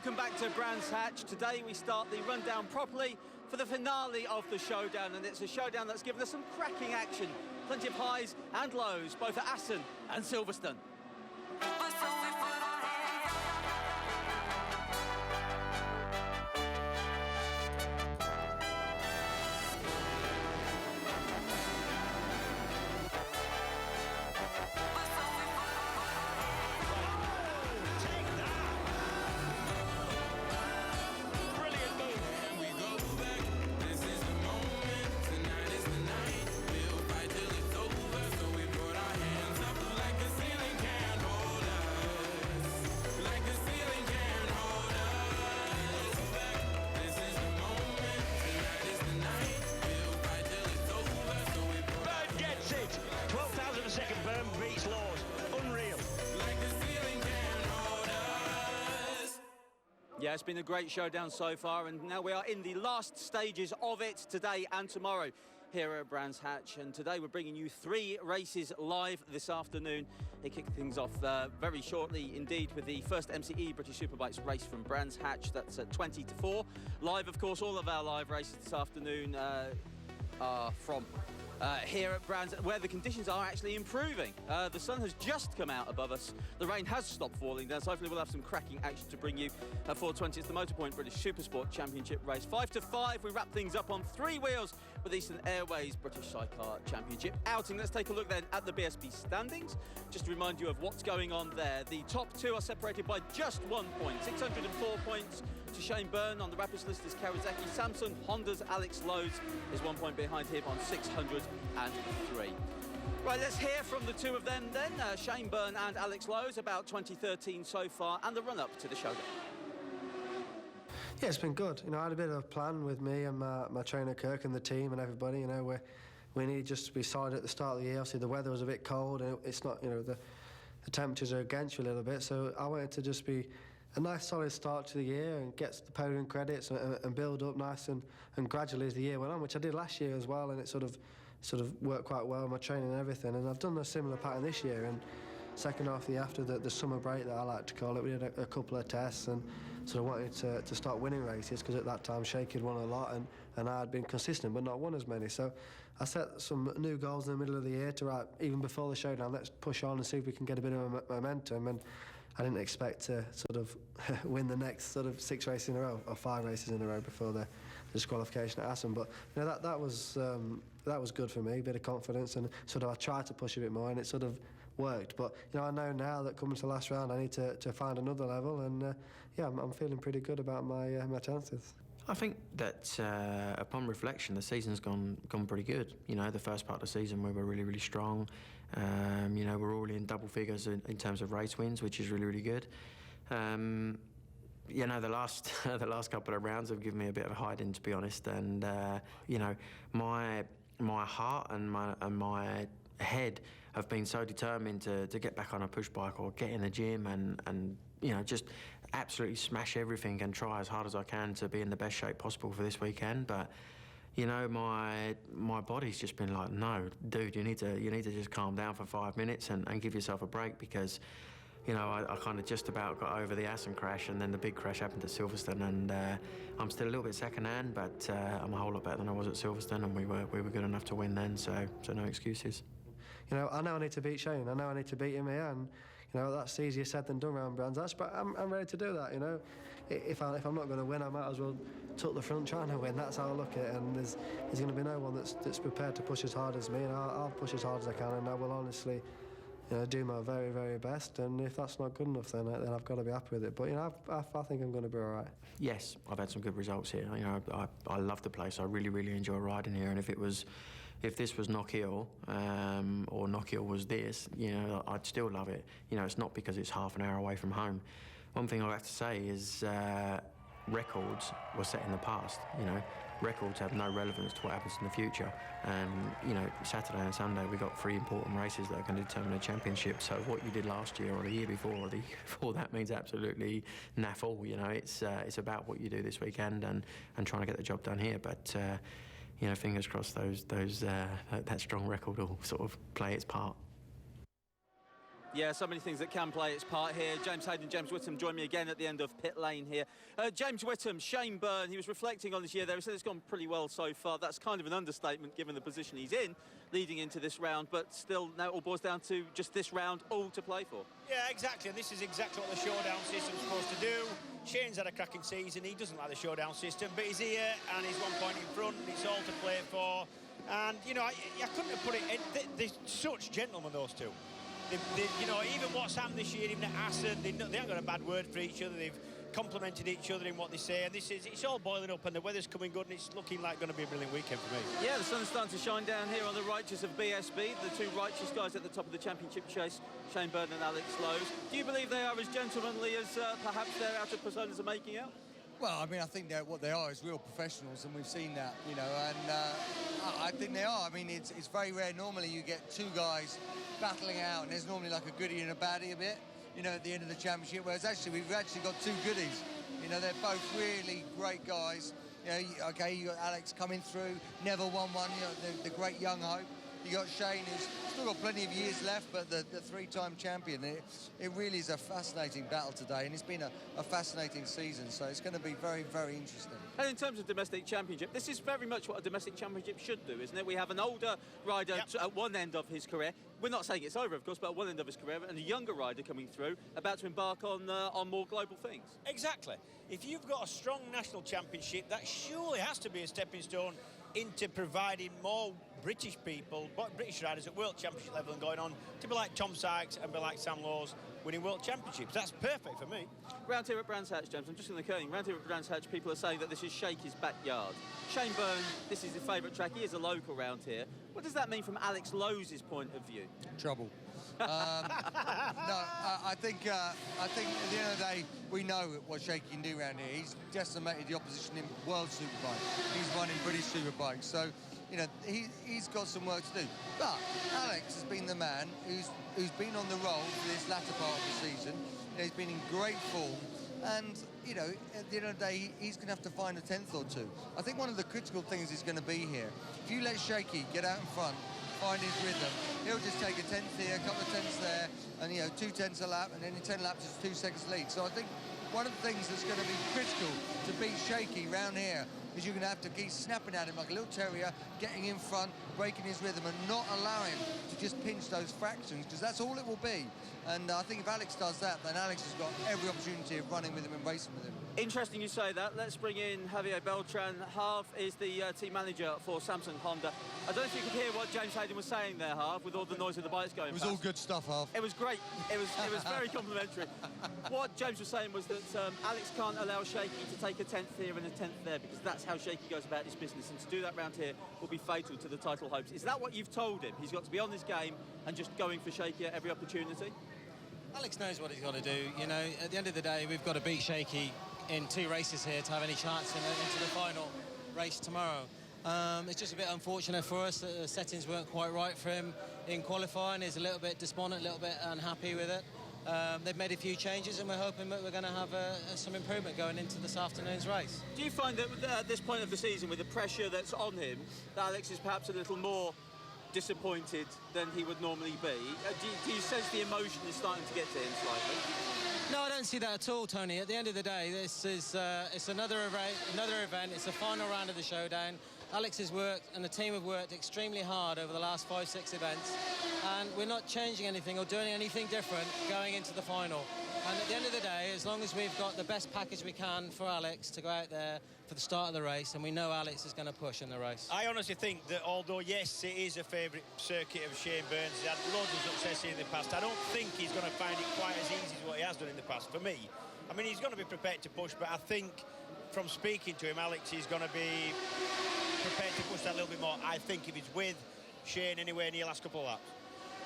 Welcome back to Brands Hatch. Today we start the rundown properly for the finale of the showdown, and it's a showdown that's given us some cracking action. Plenty of highs and lows, both at Assen and Silverstone. Yeah, it's been a great showdown so far, and now we are in the last stages of it today and tomorrow here at Brands Hatch. And today we're bringing you 3 races live this afternoon. They kick things off very shortly indeed with the first MCE British Superbikes race from Brands Hatch. That's at 20 to 4. Live, of course, all of our live races this afternoon are from here at Brands, where the conditions are actually improving. The sun has just come out above us. The rain has stopped falling down, so hopefully we'll have some cracking action to bring you at 4:20. It's the Motorpoint British Supersport Championship race. 5 to 5, we wrap things up on 3 wheels with Eastern Airways British Sidecar Championship outing. Let's take a look then at the BSB standings. Just to remind you of what's going on there. The top 2 are separated by just 1 point. 604 points to Shane Byrne. On the rapid list is Kawasaki. Samsung Honda's Alex Lodes is 1 point behind him on 603. Right, let's hear from the 2 of them then. Shane Byrne and Alex Lodes, about 2013 so far, and the run-up to the showdown. Yeah, it's been good. I had a bit of a plan with me and my trainer Kirk and the team and everybody. We needed just to be solid at the start of the year. Obviously, the weather was a bit cold, and it's not, the temperatures are against you a little bit. So I wanted to just be a nice solid start to the year and get the podium credits and build up nice and gradually as the year went on, which I did last year as well, and it sort of worked quite well, my training and everything. And I've done a similar pattern this year, and second half of the year after the summer break that I like to call it, we did a couple of tests and sort of wanted to start winning races, because at that time Shake had won a lot and I had been consistent but not won as many. So I set some new goals in the middle of the year to, even before the showdown, let's push on and see if we can get a bit of momentum. And I didn't expect to sort of win the next sort of 6 races in a row, or 5 races in a row before the disqualification at Assen. But that was good for me, a bit of confidence, and sort of I tried to push a bit more, and it sort of worked. But I know now that coming to the last round, I need to find another level, and I'm feeling pretty good about my chances. I think that upon reflection, the season's gone pretty good. The first part of the season we were really, really strong. We're all in double figures in terms of race wins, which is really, really good. The last couple of rounds have given me a bit of a hiding, to be honest. And my heart and my head have been so determined to get back on a push bike or get in the gym and just absolutely smash everything and try as hard as I can to be in the best shape possible for this weekend. But my body's just been like, no, dude, you need to just calm down for 5 minutes and give yourself a break, because I kind of just about got over the Assen crash, and then the big crash happened at Silverstone, and I'm still a little bit second-hand, but I'm a whole lot better than I was at Silverstone, and we were good enough to win then, so no excuses. I know I need to beat Shane. I know I need to beat him here, and that's easier said than done around Brands Hatch. But I'm ready to do that. If I'm not going to win, I might as well tuck the front trying to win. That's how I look at it. And there's going to be no one that's prepared to push as hard as me, and I'll push as hard as I can, and I will honestly do my very, very best. And if that's not good enough, then I've got to be happy with it. But I think I'm going to be all right. Yes, I've had some good results here. I love the place. I really, really enjoy riding here. And if this was Knockhill, or Knockhill was this, I'd still love it. It's not because it's half an hour away from home. One thing I have to say is records were set in the past. Records have no relevance to what happens in the future. And, Saturday and Sunday we got 3 important races that are going to determine a championship. So what you did last year or the year before or the year before that means absolutely naff all. It's about what you do this weekend and trying to get the job done here. But fingers crossed that strong record will sort of play its part. Yeah, so many things that can play its part here. James Hayden, James Whittam join me again at the end of pit lane here. James Whittam, Shane Byrne, he was reflecting on this year there. He said it's gone pretty well so far. That's kind of an understatement given the position he's in leading into this round, but still now it all boils down to just this round all to play for. Yeah, exactly, and this is exactly what the showdown system's supposed to do. Shane's had a cracking season. He doesn't like the showdown system, but he's here and he's 1 point in front and it's all to play for. And, you know, I couldn't have put it in. They're such gentlemen, those two. You know, even what's happened this year, even at Assen, they haven't got a bad word for each other. They've complimented each other in what they say, and it's all boiling up, and the weather's coming good, and it's looking like going to be a brilliant weekend for me. Yeah, the sun's starting to shine down here on the righteous of BSB, the two righteous guys at the top of the championship chase, Shane Byrne and Alex Lowe. Do you believe they are as gentlemanly as perhaps their outer personas are making out? Well, I mean, I think what they are is real professionals, and we've seen that, you know, and I think they are. I mean, it's very rare. Normally you get two guys battling out, and there's normally like a goodie and a baddie a bit, you know, at the end of the championship, whereas actually we've actually got two goodies. You know, they're both really great guys. You know, okay, you got Alex coming through, never won one, you know, the great young hope. You got Shane, who's still got plenty of years left, but the three-time champion. It really is a fascinating battle today, and it's been a fascinating season, so it's going to be very, very interesting. And in terms of domestic championship, this is very much what a domestic championship should do, isn't it? We have an older rider at one end of his career. We're not saying it's over, of course, but at one end of his career, and a younger rider coming through, about to embark on more global things. Exactly. If you've got a strong national championship, that surely has to be a stepping stone into providing more British people, British riders at World Championship level and going on to be like Tom Sykes and be like Sam Lowes winning World Championships. That's perfect for me. Round here at Brands Hatch, James, I'm just in the curling. Round here at Brands Hatch, people are saying that this is Shakey's backyard. Shane Byrne, this is his favourite track. He is a local round here. What does that mean from Alex Lowe's point of view? Trouble. No, I think at the end of the day, we know what Shakey can do around here. He's decimated the opposition in World Superbike. He's won in British Superbike. So, you know, he's got some work to do. But Alex has been the man who's been on the roll for this latter part of the season. You know, he's been in great form. And, you know, at the end of the day, he's going to have to find a 10th or two. I think one of the critical things is going to be here. If you let Shakey get out in front, find his rhythm, he'll just take a 10th here, a couple of 10ths there, and, you know, 2 10ths a lap, and then in 10 laps it's 2 seconds lead. So I think one of the things that's going to be critical to beat Shakey round here is you're going to have to keep snapping at him like a little terrier, getting in front, breaking his rhythm, and not allow him to just pinch those fractions, because that's all it will be. And I think if Alex does that, then Alex has got every opportunity of running with him and racing with him. Interesting you say that. Let's bring in Javier Beltran. Harv is the team manager for Samsung Honda. I don't know if you could hear what James Hayden was saying there, Harv, with all the noise of the bikes going past. It was all good stuff, Harv. It was great. It was very complimentary. What James was saying was that Alex can't allow Shakey to take a 10th here and a 10th there, because that's how Shakey goes about his business, and to do that round here will be fatal to the title hopes. Is that what you've told him? He's got to be on this game and just going for Shakey at every opportunity? Alex knows what he's got to do. You know, at the end of the day, we've got to beat Shakey in 2 races here to have any chance into the final race tomorrow. It's just a bit unfortunate for us that the settings weren't quite right for him in qualifying. He's a little bit despondent, a little bit unhappy with it. They've made a few changes, and we're hoping that we're going to have some improvement going into this afternoon's race. Do you find that at this point of the season, with the pressure that's on him, that Alex is perhaps a little more disappointed than he would normally be? Do you sense the emotion is starting to get to him slightly? No, I don't see that at all, Tony. At the end of the day, this is it's another event. It's the final round of the showdown. Alex has worked, and the team have worked extremely hard over the last 5-6 events, and we're not changing anything or doing anything different going into the final. And at the end of the day, as long as we've got the best package we can for Alex to go out there for the start of the race, and we know Alex is going to push in the race. I honestly think that although, yes, it is a favourite circuit of Shane Byrne's, he's had loads of success here in the past, I don't think he's going to find it quite as easy as what he has done in the past, for me. I mean, he's going to be prepared to push, but I think from speaking to him, Alex is going to be prepared to push that a little bit more. I think if he's with Shane anywhere near the last couple of laps.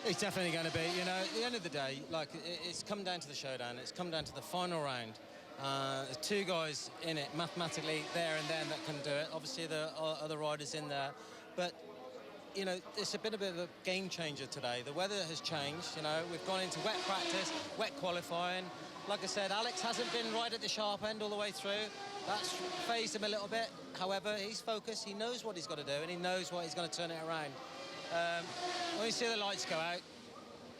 It's definitely going to be, you know, at the end of the day, like, it's come down to the showdown. It's come down to the final round. There's 2 guys in it, mathematically, there and then, that can do it. Obviously, there are other riders in there. But, you know, it's been a bit of a game changer today. The weather has changed, you know. We've gone into wet practice, wet qualifying. Like I said, Alex hasn't been right at the sharp end all the way through. That's phased him a little bit. However, he's focused. He knows what he's got to do, and he knows what he's going to turn it around. When you see the lights go out,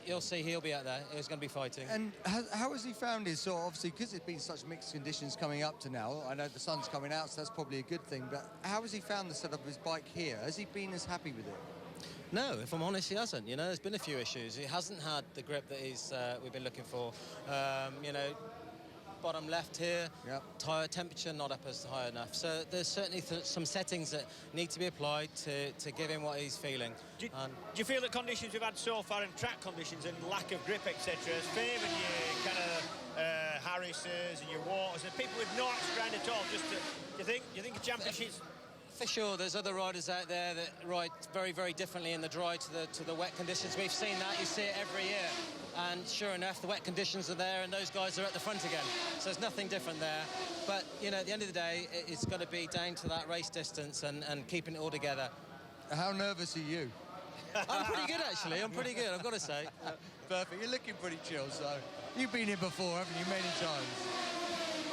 you'll see he'll be out there. He's going to be fighting. And how has he found his sort of, obviously, because it's been such mixed conditions coming up to now, I know the sun's coming out, so that's probably a good thing, but how has he found the setup of his bike here? Has he been as happy with it? No, if I'm honest, he hasn't. You know, there's been a few issues. He hasn't had the grip that we've been looking for. You know, bottom left here, yep. Tyre temperature not up as high enough. So there's certainly some settings that need to be applied to give him what he's feeling. Do you feel the conditions we've had so far and track conditions and lack of grip, etc., has favoured your kind of Harris's and your Waters and people with no axe grind at all? Just do you think a championship's... For sure, there's other riders out there that ride very, very differently in the dry to the wet conditions. We've seen that, you see it every year. And sure enough, the wet conditions are there and those guys are at the front again. So there's nothing different there. But, you know, at the end of the day, it's got to be down to that race distance and keeping it all together. How nervous are you? I'm pretty good, actually. I'm pretty good, I've got to say. Perfect. You're looking pretty chill, so... You've been here before, haven't you, many times?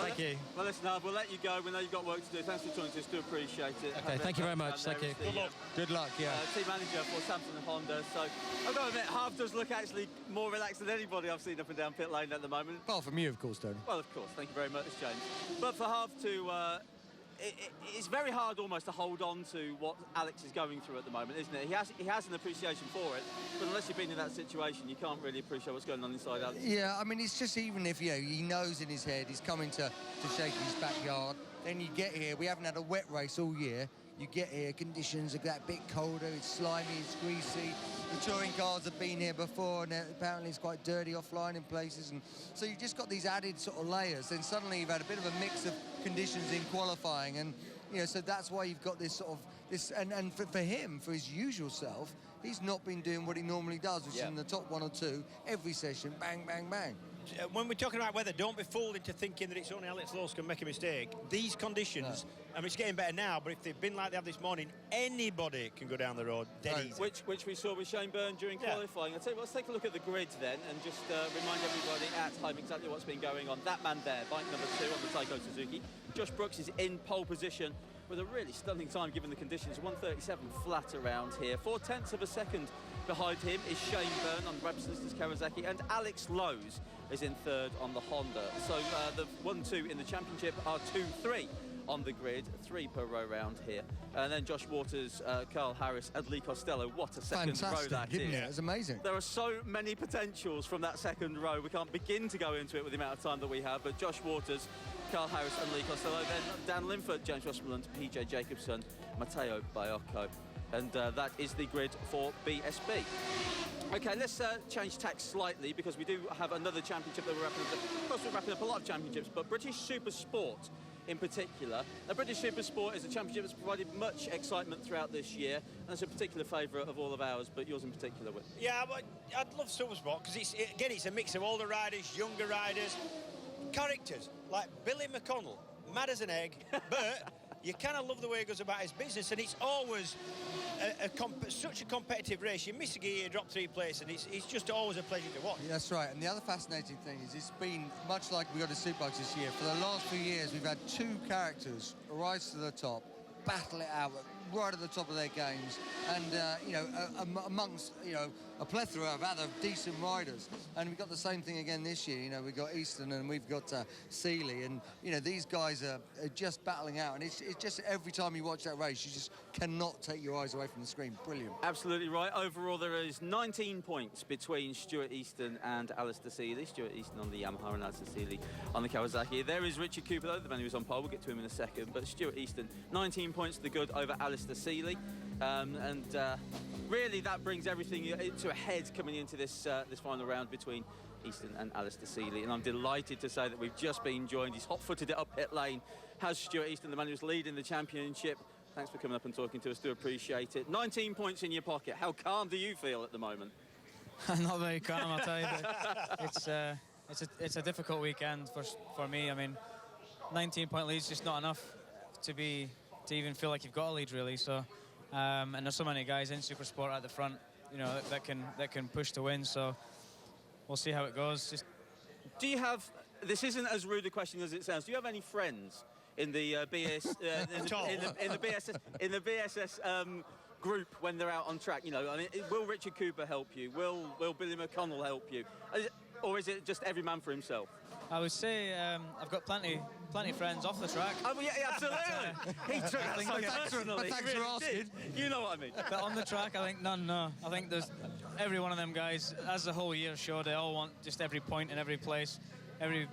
Thank you. Well, listen, we'll let you go. We know you've got work to do. Thanks for talking to us. Do appreciate it. Okay, thank you very much. Thank you. Good luck. Good luck, yeah. Team manager for Samson and Honda. So I've got to admit, Half does look actually more relaxed than anybody I've seen up and down pit lane at the moment. Apart from you, of course, Tony. Well, of course. Thank you very much, James. But for Half to... it's very hard almost to hold on to what Alex is going through at the moment, isn't it? He has an appreciation for it, but unless you've been in that situation, you can't really appreciate what's going on inside Alex. Yeah, I mean, it's just even if, you know, he knows in his head he's coming to Shakey's backyard, then you get here, we haven't had a wet race all year, you get here, conditions are that bit colder, it's slimy, it's greasy, the touring cars have been here before and apparently it's quite dirty offline in places, and so you've just got these added sort of layers, then suddenly you've had a bit of a mix of conditions in qualifying, and you know, so that's why you've got this sort of and for him, for his usual self, he's not been doing what he normally does, which is in the top one or two every session, bang, bang, bang. When we're talking about weather, don't be fooled into thinking that it's only Alex Lowes can make a mistake. These conditions, I mean, it's getting better now, but if they've been like they have this morning, anybody can go down the road dead easy. Which we saw with Shane Byrne during qualifying. I'll tell you what, let's take a look at the grid then and just remind everybody at home exactly what's been going on. That man there, bike number 2 on the Taiko Suzuki. Josh Brooks is in pole position with a really stunning time given the conditions. 1:37 flat around here. 0.4 of a second behind him is Shane Byrne on the Brabus Sisters Kawasaki, and Alex Lowes is in third on the Honda. So the 1-2 in the championship are 2-3 on the grid, 3 per row round here. And then Josh Waters, Carl Harris and Lee Costello. What a second row that is. It's amazing. There are so many potentials from that second row. We can't begin to go into it with the amount of time that we have, but Josh Waters, Carl Harris and Lee Costello, then Dan Linford, James Westmoreland, PJ Jacobson, Matteo Baiocco. And that is the grid for BSB. OK, let's change tack slightly because we do have another championship that we're wrapping up. Of course, we're wrapping up a lot of championships, but British Super Sport in particular. Now, British Super Sport is a championship that's provided much excitement throughout this year, and it's a particular favourite of all of ours, but yours in particular, Whit. Yeah, but I'd love Super Sport because it's a mix of older riders, younger riders, characters like Billy McConnell, mad as an egg, but you kind of love the way he goes about his business, and it's always such a competitive race. You miss a gear, you drop 3 places, and it's just always a pleasure to watch. Yeah, that's right. And the other fascinating thing is it's been much like we got a Superbikes this year. For the last few years, we've had 2 characters rise to the top, battle it out right at the top of their games, and you know, amongst a plethora of other decent riders. And we've got the same thing again this year. You know, we've got Easton and we've got Seeley, and you know, these guys are just battling out. And it's just every time you watch that race, you just cannot take your eyes away from the screen. Brilliant. Absolutely right. Overall, there is 19 points between Stuart Easton and Alistair Seeley. Stuart Easton on the Yamaha and Alistair Seeley on the Kawasaki. There is Richard Cooper, though, the man who was on pole. We'll get to him in a second. But Stuart Easton, 19 points to the good over Alistair Seeley. Really, that brings everything to a head coming into this final round between Easton and Alistair Seeley. And I'm delighted to say that we've just been joined. He's hot-footed it up pit lane. Has Stuart Easton, the man who's leading the championship. Thanks for coming up and talking to us. Do appreciate it. 19 points in your pocket. How calm do you feel at the moment? Not very calm, I'll tell you. It's a difficult weekend for me. I mean, 19-point lead's just not enough to even feel like you've got a lead, really. So, and there's so many guys in Super Sport at the front, you know, that can push to win. So we'll see how it goes. Do you have? This isn't as rude a question as it sounds. Do you have any friends in the BSS group when they're out on track? You know, I mean, will Richard Cooper help you? Will Billy McConnell help you? Or is it just every man for himself? I would say I've got plenty of friends off the track. Oh, yeah, absolutely. He took that so personally. Thanks for asking. You know what I mean. But on the track, I think none, no. I think there's every one of them guys, as the whole year showed, they all want just every point in every place, every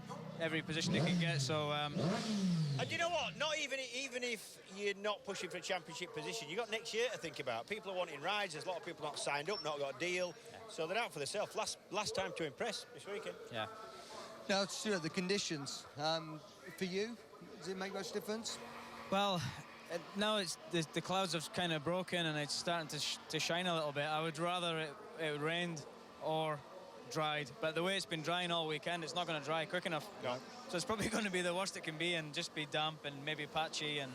position they can get. So. And you know what? Not even if you're not pushing for a championship position, you've got next year to think about. People are wanting rides. There's a lot of people not signed up, not got a deal. So they're out for themselves. Last time to impress this weekend. Yeah. Now, Stuart, the conditions. For you, does it make much difference? Well, now it's the clouds have kind of broken and it's starting to shine a little bit. I would rather it rained or dried, but the way it's been drying all weekend, it's not going to dry quick enough. No. So it's probably going to be the worst it can be and just be damp and maybe patchy. And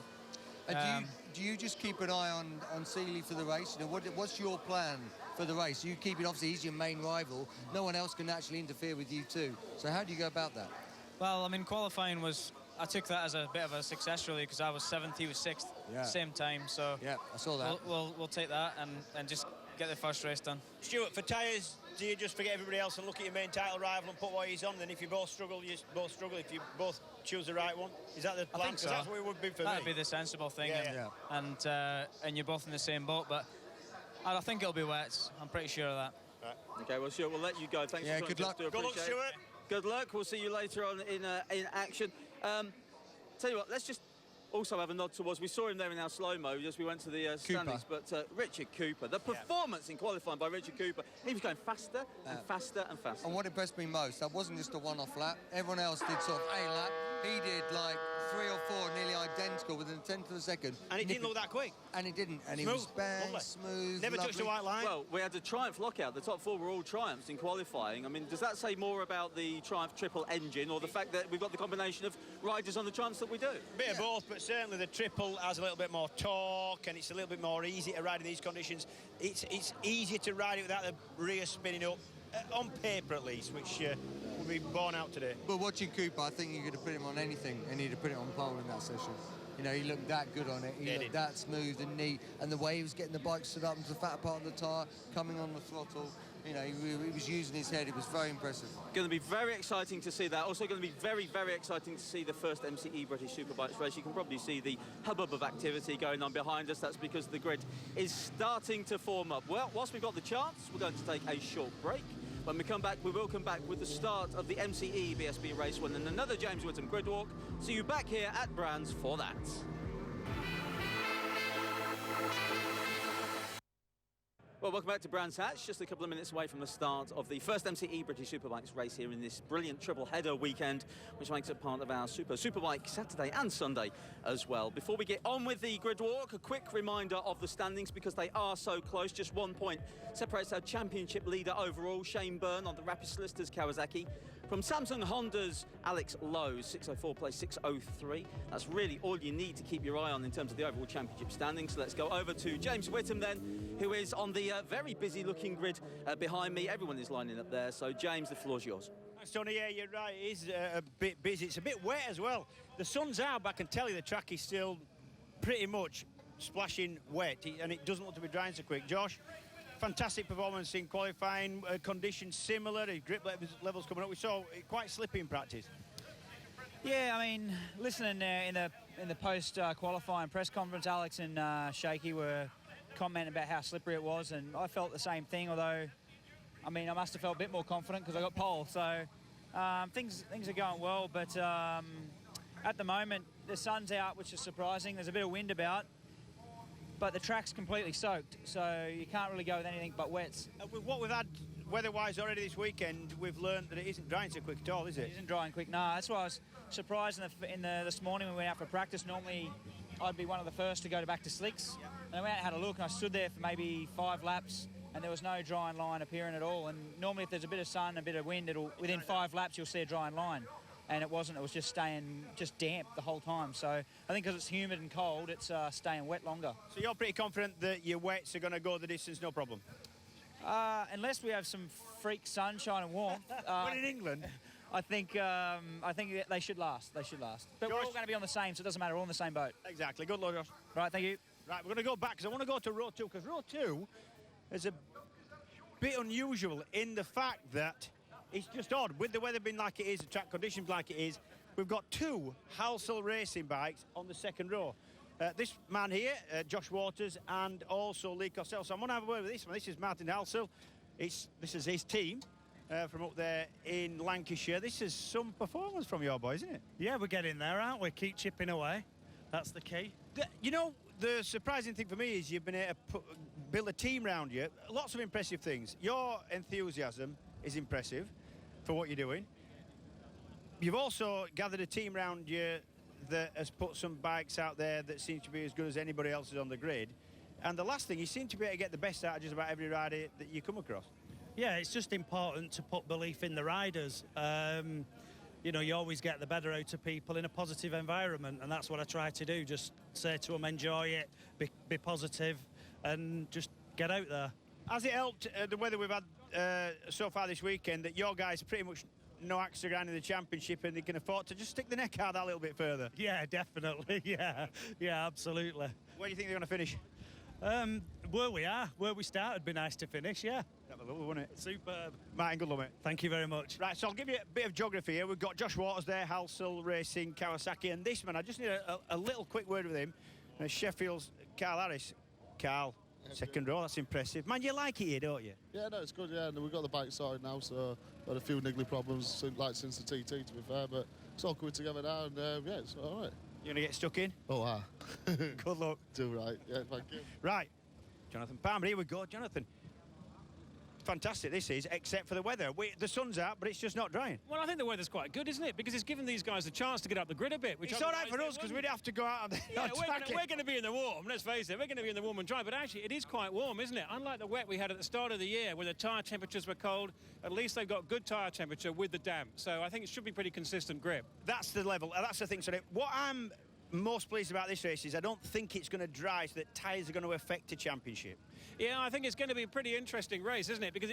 do you just keep an eye on Seeley for the race? You know, what's your plan for the race? You keep it, obviously he's your main rival. No one else can actually interfere with you too. So how do you go about that? Well, I mean, qualifying I took that as a bit of a success really, because I was 7th, he was 6th, same time. So yeah, I saw that. We'll take that and just get the first race done. Stuart, for tyres, do you just forget everybody else and look at your main title rival and put what he's on? Then if you both struggle, you both struggle. If you both choose the right one, is that the plan? I think so. That's what it would be for me. That'd be the sensible thing. And you're both in the same boat, but I think it'll be wet. I'm pretty sure of that. Right. Okay, well, Stuart, we'll let you go. Thanks for good luck. Good luck, Stuart. Good luck. We'll see you later on in action. Tell you what, let's just also have a nod towards, we saw him there in our slow-mo as we went to the standings, but Richard Cooper, the performance in qualifying by Richard Cooper, he was going faster and faster and faster. And what impressed me most, that wasn't just a one-off lap. Everyone else did sort of a lap. He did like 3 or 4 nearly identical within a tenth of a second. And it didn't look that quick. And it didn't. And smooth, he was bang, smooth, never touched the white line. Well, we had a Triumph lockout. The top 4 were all Triumphs in qualifying. I mean, does that say more about the Triumph triple engine or the fact that we've got the combination of riders on the Triumphs that we do? Bit of both, but certainly the triple has a little bit more torque and it's a little bit more easy to ride in these conditions. It's easier to ride it without the rear spinning up, on paper at least, which will be borne out today. But watching Cooper, I think you could have put him on anything and he'd have put it on pole in that session. You know, he looked that good on it. He looked that smooth and neat. And the way he was getting the bike stood up into the fat part of the tyre, coming on the throttle, you know, he was using his head. It was very impressive. Going to be very exciting to see that. Also going to be very, very exciting to see the first MCE British Superbikes race. You can probably see the hubbub of activity going on behind us. That's because the grid is starting to form up. Well, whilst we've got the chance, we're going to take a short break. When we come back, we will come back with the start of the MCE BSB race one and another James Whittam grid walk. See you back here at Brands for that. Well, welcome back to Brands Hatch, just a couple of minutes away from the start of the first MCE British Superbikes race here in this brilliant triple header weekend, which makes it part of our Superbike Saturday and Sunday as well. Before we get on with the grid walk, a quick reminder of the standings because they are so close. Just 1 point separates our championship leader overall, Shane Byrne on the Rapid Solicitors Kawasaki, from Samsung Honda's Alex Lowe, 604 place 603. That's really all you need to keep your eye on in terms of the overall championship standings. So let's go over to James Whittam then, who is on the very busy looking grid behind me. Everyone is lining up there. So James, the floor's yours. Thanks, Tony. Yeah, you're right. It is a bit busy. It's a bit wet as well. The sun's out, but I can tell you the track is still pretty much splashing wet, and it doesn't look to be drying so quick. Josh, fantastic performance in qualifying, conditions similar, grip levels coming up. We saw it quite slippy in practice. Yeah, I mean, listening in the post qualifying press conference, Alex and Shaky were commenting about how slippery it was, and I felt the same thing. Although, I mean, I must have felt a bit more confident because I got pole. So things are going well, but at the moment the sun's out, which is surprising. There's a bit of wind about. But the track's completely soaked, so you can't really go with anything but wets. With what we've had weather-wise already this weekend, we've learned that it isn't drying so quick at all, is it? It isn't drying quick, no. That's why I was surprised this morning when we went out for practice. Normally, I'd be one of the first to go back to slicks. And I went out and had a look, and I stood there for maybe 5 laps, and there was no drying line appearing at all. And normally if there's a bit of sun, a bit of wind, within 5 laps you'll see a drying line. And it wasn't. It was just staying damp the whole time. So I think because it's humid and cold, it's staying wet longer. So you're pretty confident that your wets are going to go the distance, no problem? Unless we have some freak sunshine and warmth. We're in England. I think they should last. They should last. But Josh, we're all going to be on the same, so it doesn't matter. We're all in the same boat. Exactly. Good luck, Josh. Right, thank you. Right, we're going to go back because I want to go to row 2, because row 2 is a bit unusual in the fact that it's just odd. With the weather being like it is, the track conditions like it is, we've got 2 Halsell racing bikes on the second row. This man here, Josh Waters, and also Lee Costello. So I'm going to have a word with this one. This is Martin Halsell. This is his team from up there in Lancashire. This is some performance from your boys, isn't it? Yeah, we're getting there, aren't we? Keep chipping away. That's the key. You know, the surprising thing for me is you've been able to build a team around you. Lots of impressive things. Your enthusiasm is impressive for what you're doing. You've also gathered a team around you that has put some bikes out there that seem to be as good as anybody else's on the grid. And the last thing, you seem to be able to get the best out of just about every rider that you come across. Yeah, it's just important to put belief in the riders. You know, you always get the better out of people in a positive environment, and that's what I try to do. Just say to them, enjoy it, be positive, and just get out there. Has it helped the weather we've had so far this weekend that your guys pretty much no axe to grind in the championship and they can afford to just stick the neck out that little bit further? Yeah, definitely. Yeah, absolutely. Where do you think they're going to finish? Where we started, would be nice to finish, yeah. That'd be lovely, wouldn't it? Superb. Martin, good luck, mate. Thank you very much. Right, so I'll give you a bit of geography here. We've got Josh Waters there, Halsell Racing, Kawasaki, and this man, I just need a little quick word with him. Sheffield's Carl Harris. Carl, second row, that's impressive. Man, you like it here, don't you? Yeah, no, it's good, yeah, and we've got the bike sorted now, so had a few niggly problems since the TT, to be fair, but it's all coming together now, and yeah, it's all right. You going to get stuck in? Oh, Good luck. Do right, yeah, thank you. Right, Jonathan Palmer, here we go. Jonathan, fantastic this is, except for the weather. The sun's out, but it's just not drying. Well, I think the weather's quite good, isn't it? Because it's given these guys a chance to get up the grid a bit. Which it's all right for us, because we'd have to go out on the we're going to be in the warm, let's face it. We're going to be in the warm and dry, but actually it is quite warm, isn't it? Unlike the wet we had at the start of the year, where the tyre temperatures were cold, at least they've got good tyre temperature with the damp. So I think it should be pretty consistent grip. That's the level, that's the thing. So what I'm most pleased about this race is I don't think it's going to dry so that tyres are going to affect the championship. Yeah, I think it's going to be a pretty interesting race, isn't it? Because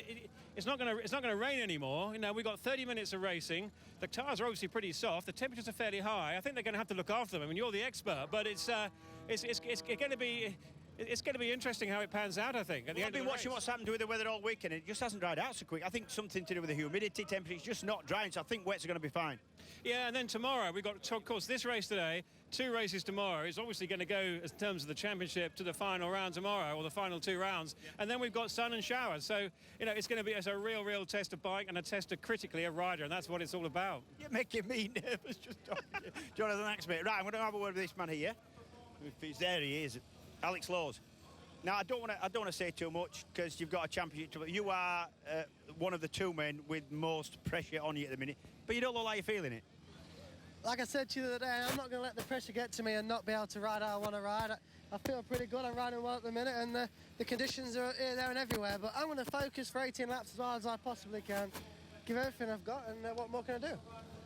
it's not going to rain anymore. You know, we've got 30 minutes of racing. The tyres are obviously pretty soft. The temperatures are fairly high. I think they're going to have to look after them. I mean, you're the expert, but it's going to be. It's going to be interesting how it pans out, I think. I've been watching what's happened with the weather all weekend. It just hasn't dried out so quick. I think something to do with the humidity, temperature. It's just not drying, so I think wets are going to be fine. Yeah, and then tomorrow, we've got, of course, this race today, 2 races tomorrow. It's obviously going to go, in terms of the championship, to the final round tomorrow, or the final 2 rounds. Yeah. And then we've got sun and showers. So, you know, it's going to be a real test of bike and a test of critically a rider, and that's what it's all about. You're making me nervous just talking to you. Jonathan, thanks, mate. Right, I'm going to have a word with this man here. If he's there, he is. Alex Lowes. Now, I don't want to say too much because you've got a championship. You are one of the 2 men with most pressure on you at the minute, but you don't look like you're feeling it. Like I said to you the other day, I'm not going to let the pressure get to me and not be able to ride how I want to ride. I feel pretty good. I'm riding well at the minute, and the conditions are here, there, and everywhere. But I'm going to focus for 18 laps as well as I possibly can. Give everything I've got, and what more can I do?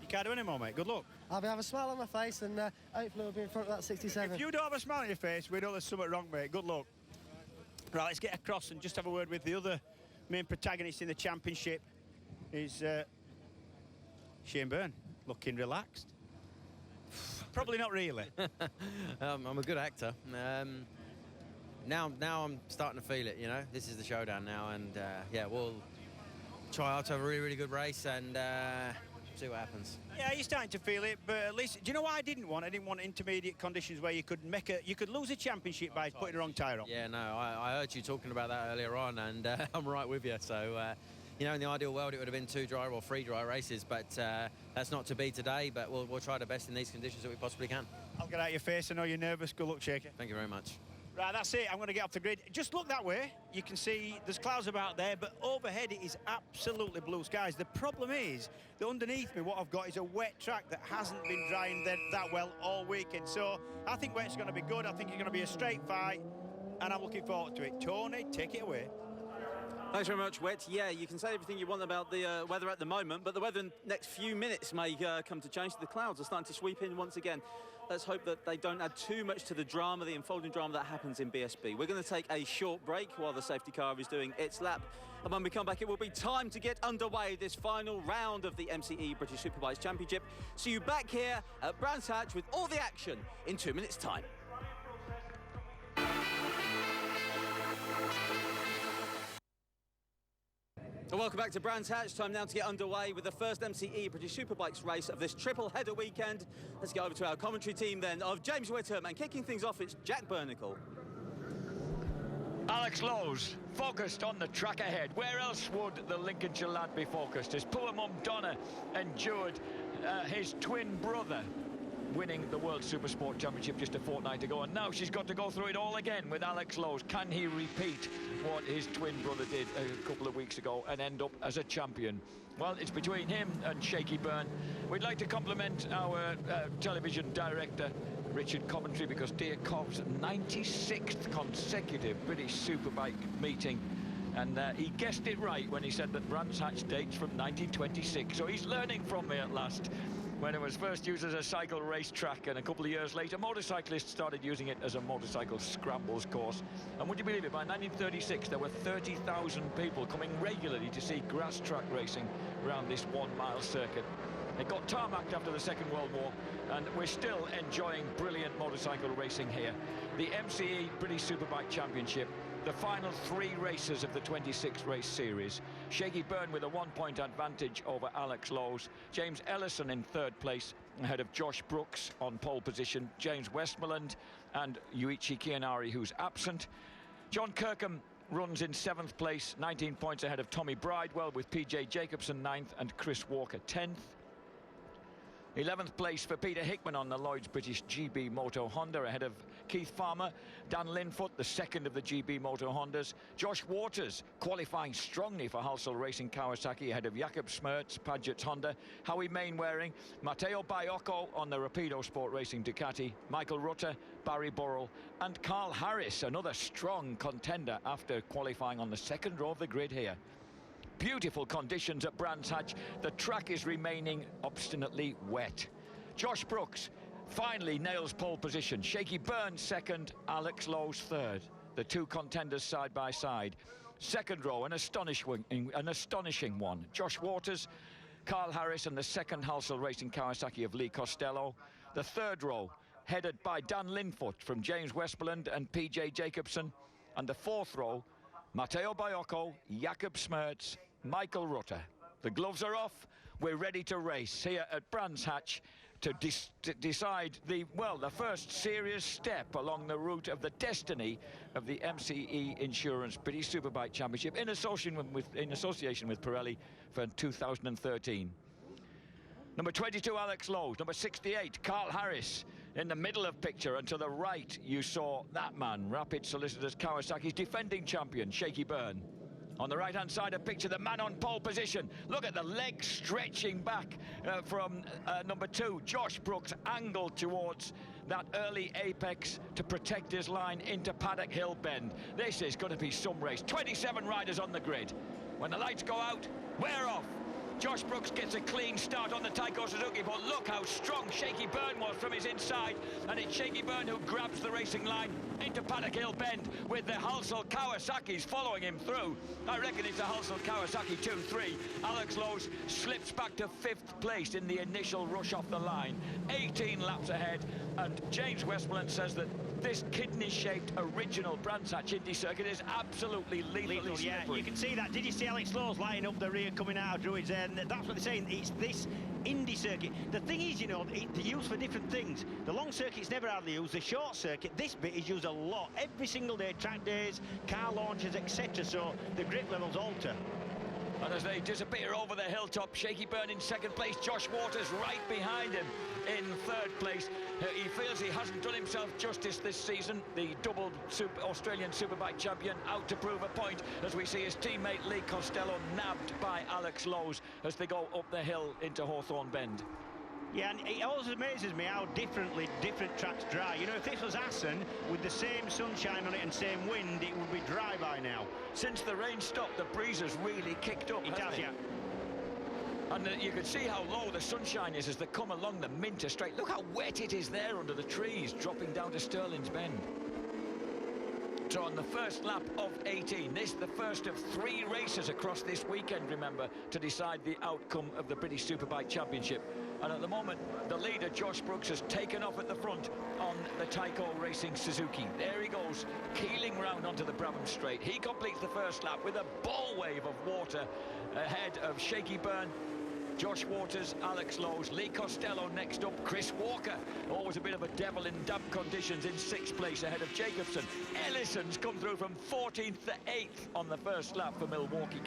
You can't do any more, mate. Good luck. I'll have a smile on my face, and hopefully we'll be in front of that 67. If you don't have a smile on your face, we know there's something wrong, mate. Good luck. Right, let's get across and just have a word with the other main protagonist in the championship. Is Shane Byrne, looking relaxed. Probably not really. I'm a good actor. Now I'm starting to feel it, you know. This is the showdown now, and yeah, we'll try out to have a really good race and see what happens. Yeah, you're starting to feel it, but at least, do you know what I didn't want? I didn't want intermediate conditions where you could lose a championship by putting the wrong tyre on. Yeah, no, I heard you talking about that earlier on, and I'm right with you. So, you know, in the ideal world, it would have been 2 dry or 3 dry races, but that's not to be today. But we'll try the best in these conditions that we possibly can. I'll get out your face. I know you're nervous. Good luck, Shaker. Thank you very much. Right, that's it. I'm going to get off the grid. Just look that way. You can see there's clouds about there, but overhead it is absolutely blue skies. The problem is that underneath me, what I've got is a wet track that hasn't been drying that well all weekend. So I think wet's going to be good. I think it's going to be a straight fight, and I'm looking forward to it. Tony, take it away. Thanks very much, Wet. Yeah, you can say everything you want about the weather at the moment, but the weather in the next few minutes may come to change. The clouds are starting to sweep in once again. Let's hope that they don't add too much to the drama, the unfolding drama that happens in BSB. We're going to take a short break while the safety car is doing its lap. And when we come back, it will be time to get underway this final round of the MCE British Superbikes Championship. See you back here at Brands Hatch with all the action in 2 minutes' time. Well, welcome back to Brands Hatch. Time now to get underway with the first MCE British Superbikes race of this triple header weekend. Let's get over to our commentary team then of James Whittam, and kicking things off, it's Jack Burnicle. Alex Lowe's focused on the track ahead. Where else would the Lincolnshire lad be focused? His poor mum Donna endured his twin brother winning the World Supersport Championship just a fortnight ago, and now she's got to go through it all again with Alex Lowe's. Can he repeat what his twin brother did a couple of weeks ago and end up as a champion? Well, it's between him and Shaky Byrne. We'd like to compliment our television director, Richard Coventry, because dear Cov's 96th consecutive British Superbike meeting, and he guessed it right when he said that Brands Hatch dates from 1926, so he's learning from me at last. When it was first used as a cycle race track, and a couple of years later motorcyclists started using it as a motorcycle scrambles course. And would you believe it, by 1936 there were 30,000 people coming regularly to see grass track racing around this 1 mile circuit. It got tarmacked after the Second World War, and we're still enjoying brilliant motorcycle racing here. The MCE British Superbike Championship, the final 3 races of the 26 race series. Shaky Byrne with a 1-point advantage over Alex Lowe's. James Ellison in 3rd place, ahead of Josh Brooks on pole position. James Westmoreland and Yuichi Kianari, who's absent. John Kirkham runs in 7th place, 19 points ahead of Tommy Bridewell, with PJ Jacobson 9th and Chris Walker 10th. 11th place for Peter Hickman on the Lloyd's British GB Moto Honda, ahead of Keith Farmer. Dan Linfoot, the 2nd of the GB Moto Hondas. Josh Waters qualifying strongly for Halsall Racing Kawasaki, ahead of Jakob Smertz, Paget's Honda. Howie Mainwaring, Matteo Baiocco on the Rapido Sport Racing Ducati. Michael Rutter, Barry Burrell and Carl Harris, another strong contender after qualifying on the 2nd row of the grid here. Beautiful conditions at Brands Hatch. The track is remaining obstinately wet. Josh Brooks finally nails pole position. Shaky Byrne 2nd, Alex Lowe's 3rd. The 2 contenders side by side. 2nd row, an astonishing one. Josh Waters, Carl Harris and the 2nd Halsall Racing Kawasaki of Lee Costello. The 3rd row, headed by Dan Linfoot from James Westmoreland and PJ Jacobson. And the 4th row, Matteo Baiocco, Jakob Smertz, Michael Rutter. The gloves are off. We're ready to race here at Brands Hatch to decide the first serious step along the route of the destiny of the MCE Insurance British Superbike Championship in association with Pirelli for 2013. Number 22, Alex Lowe. Number 68, Carl Harris. In the middle of picture and to the right, you saw that man, Rapid Solicitors Kawasaki's defending champion, Shaky Byrne. On the right-hand side of picture, the man on pole position. Look at the legs stretching back from number 2, Josh Brooks, angled towards that early apex to protect his line into Paddock Hill Bend. This is going to be some race. 27 riders on the grid. When the lights go out, we're off. Josh Brooks gets a clean start on the Taiko Suzuki, but look how strong Shaky Byrne was from his inside, and it's Shaky Byrne who grabs the racing line into Paddock Hill Bend with the Halsall Kawasaki's following him through. I reckon it's a Halsall Kawasaki 2-3. Alex Lowe slips back to 5th place in the initial rush off the line, 18 laps ahead, and James Westmoreland says that this kidney-shaped original Brands Hatch Indy circuit is absolutely lethal. Yeah, you can see that. Did you see Alex Lowe's lighting up the rear coming out of Druids there? And that's what they're saying. It's this Indy circuit. The thing is, you know, they're used for different things. The long circuit's never hardly used. The short circuit, this bit is used a lot. Every single day, track days, car launches, etc. So the grip levels alter. And as they disappear over the hilltop, Shaky Byrne in 2nd place, Josh Waters right behind him in 3rd place. He feels he hasn't done himself justice this season. The double Australian Superbike champion out to prove a point, as we see his teammate Lee Costello nabbed by Alex Lowe as they go up the hill into Hawthorne Bend. Yeah, and it always amazes me how different tracks dry. You know, if this was Assen, with the same sunshine on it and same wind, it would be dry by now. Since the rain stopped, the breeze has really kicked up, It has, yeah. And you can see how low the sunshine is as they come along the Minter Straight. Look how wet it is there under the trees, dropping down to Stirling's Bend. So on the first lap of 18, this the first of 3 races across this weekend, remember, to decide the outcome of the British Superbike Championship. And at the moment, the leader, Josh Brooks, has taken off at the front on the Tyco Racing Suzuki. There he goes, keeling round onto the Brabham Straight. He completes the first lap with a ball wave of water ahead of Shaky Byrne, Josh Waters, Alex Lowe's, Lee Costello next up, Chris Walker, always a bit of a devil in damp conditions, in 6th place ahead of Jacobson. Ellison's come through from 14th to 8th on the first lap for Milwaukee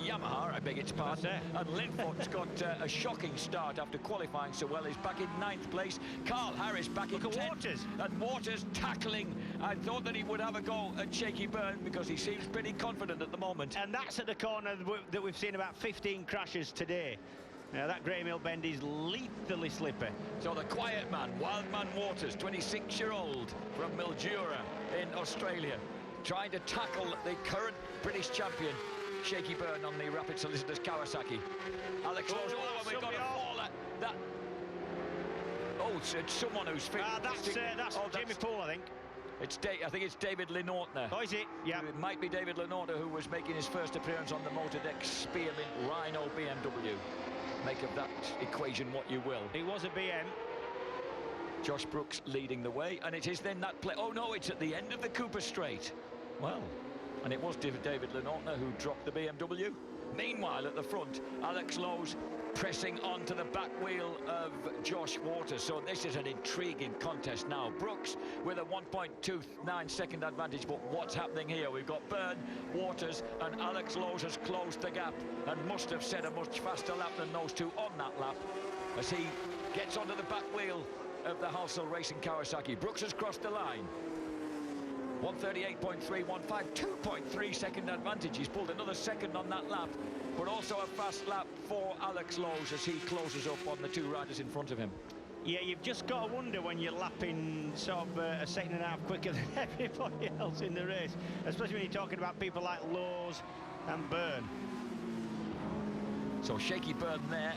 Yamaha, I beg its pardon. And Linfoot's got a shocking start after qualifying so well. He's back in 9th place. Carl Harris back in 10th. Waters. And Waters tackling. I thought that he would have a go at Shaky Byrne because he seems pretty confident at the moment. And that's at the corner that we've seen about 15 crashes today. Now that Graham Hill bend is lethally slippy. So the quiet man, Wildman Waters, 26-year-old from Mildura in Australia, trying to tackle the current British champion, Shaky Byrne, on the Rapid Solicitors Kawasaki. Alex Lowe's, and we've got a fall at that. Oh, it's someone who's fit. That's Jimmy Poole, I think. I think it's David Lenortner. Oh, is it? Yeah. It might be David Lenortner, who was making his first appearance on the Motordeck Spearmint Rhino BMW. Make of that equation what you will. It was a BM. Josh Brooks leading the way, and it is then that play. Oh no, it's at the end of the Cooper Straight. Well, and it was David Lenortner who dropped the BMW. Meanwhile, at the front, Alex Lowe's pressing onto the back wheel of Josh Waters. So this is an intriguing contest now. Brooks with a 1.29 second advantage, but what's happening here? We've got Byrne, Waters, and Alex Lowe's has closed the gap and must have set a much faster lap than those two on that lap as he gets onto the back wheel of the Halsall Racing Kawasaki. Brooks has crossed the line. 138.315, 2.3 second advantage. He's pulled another second on that lap, but also a fast lap for Alex Lowe's as he closes up on the 2 riders in front of him. Yeah, you've just got to wonder when you're lapping sort of a second and a half quicker than everybody else in the race, especially when you're talking about people like Lowe's and Byrne. So Shaky Byrne there.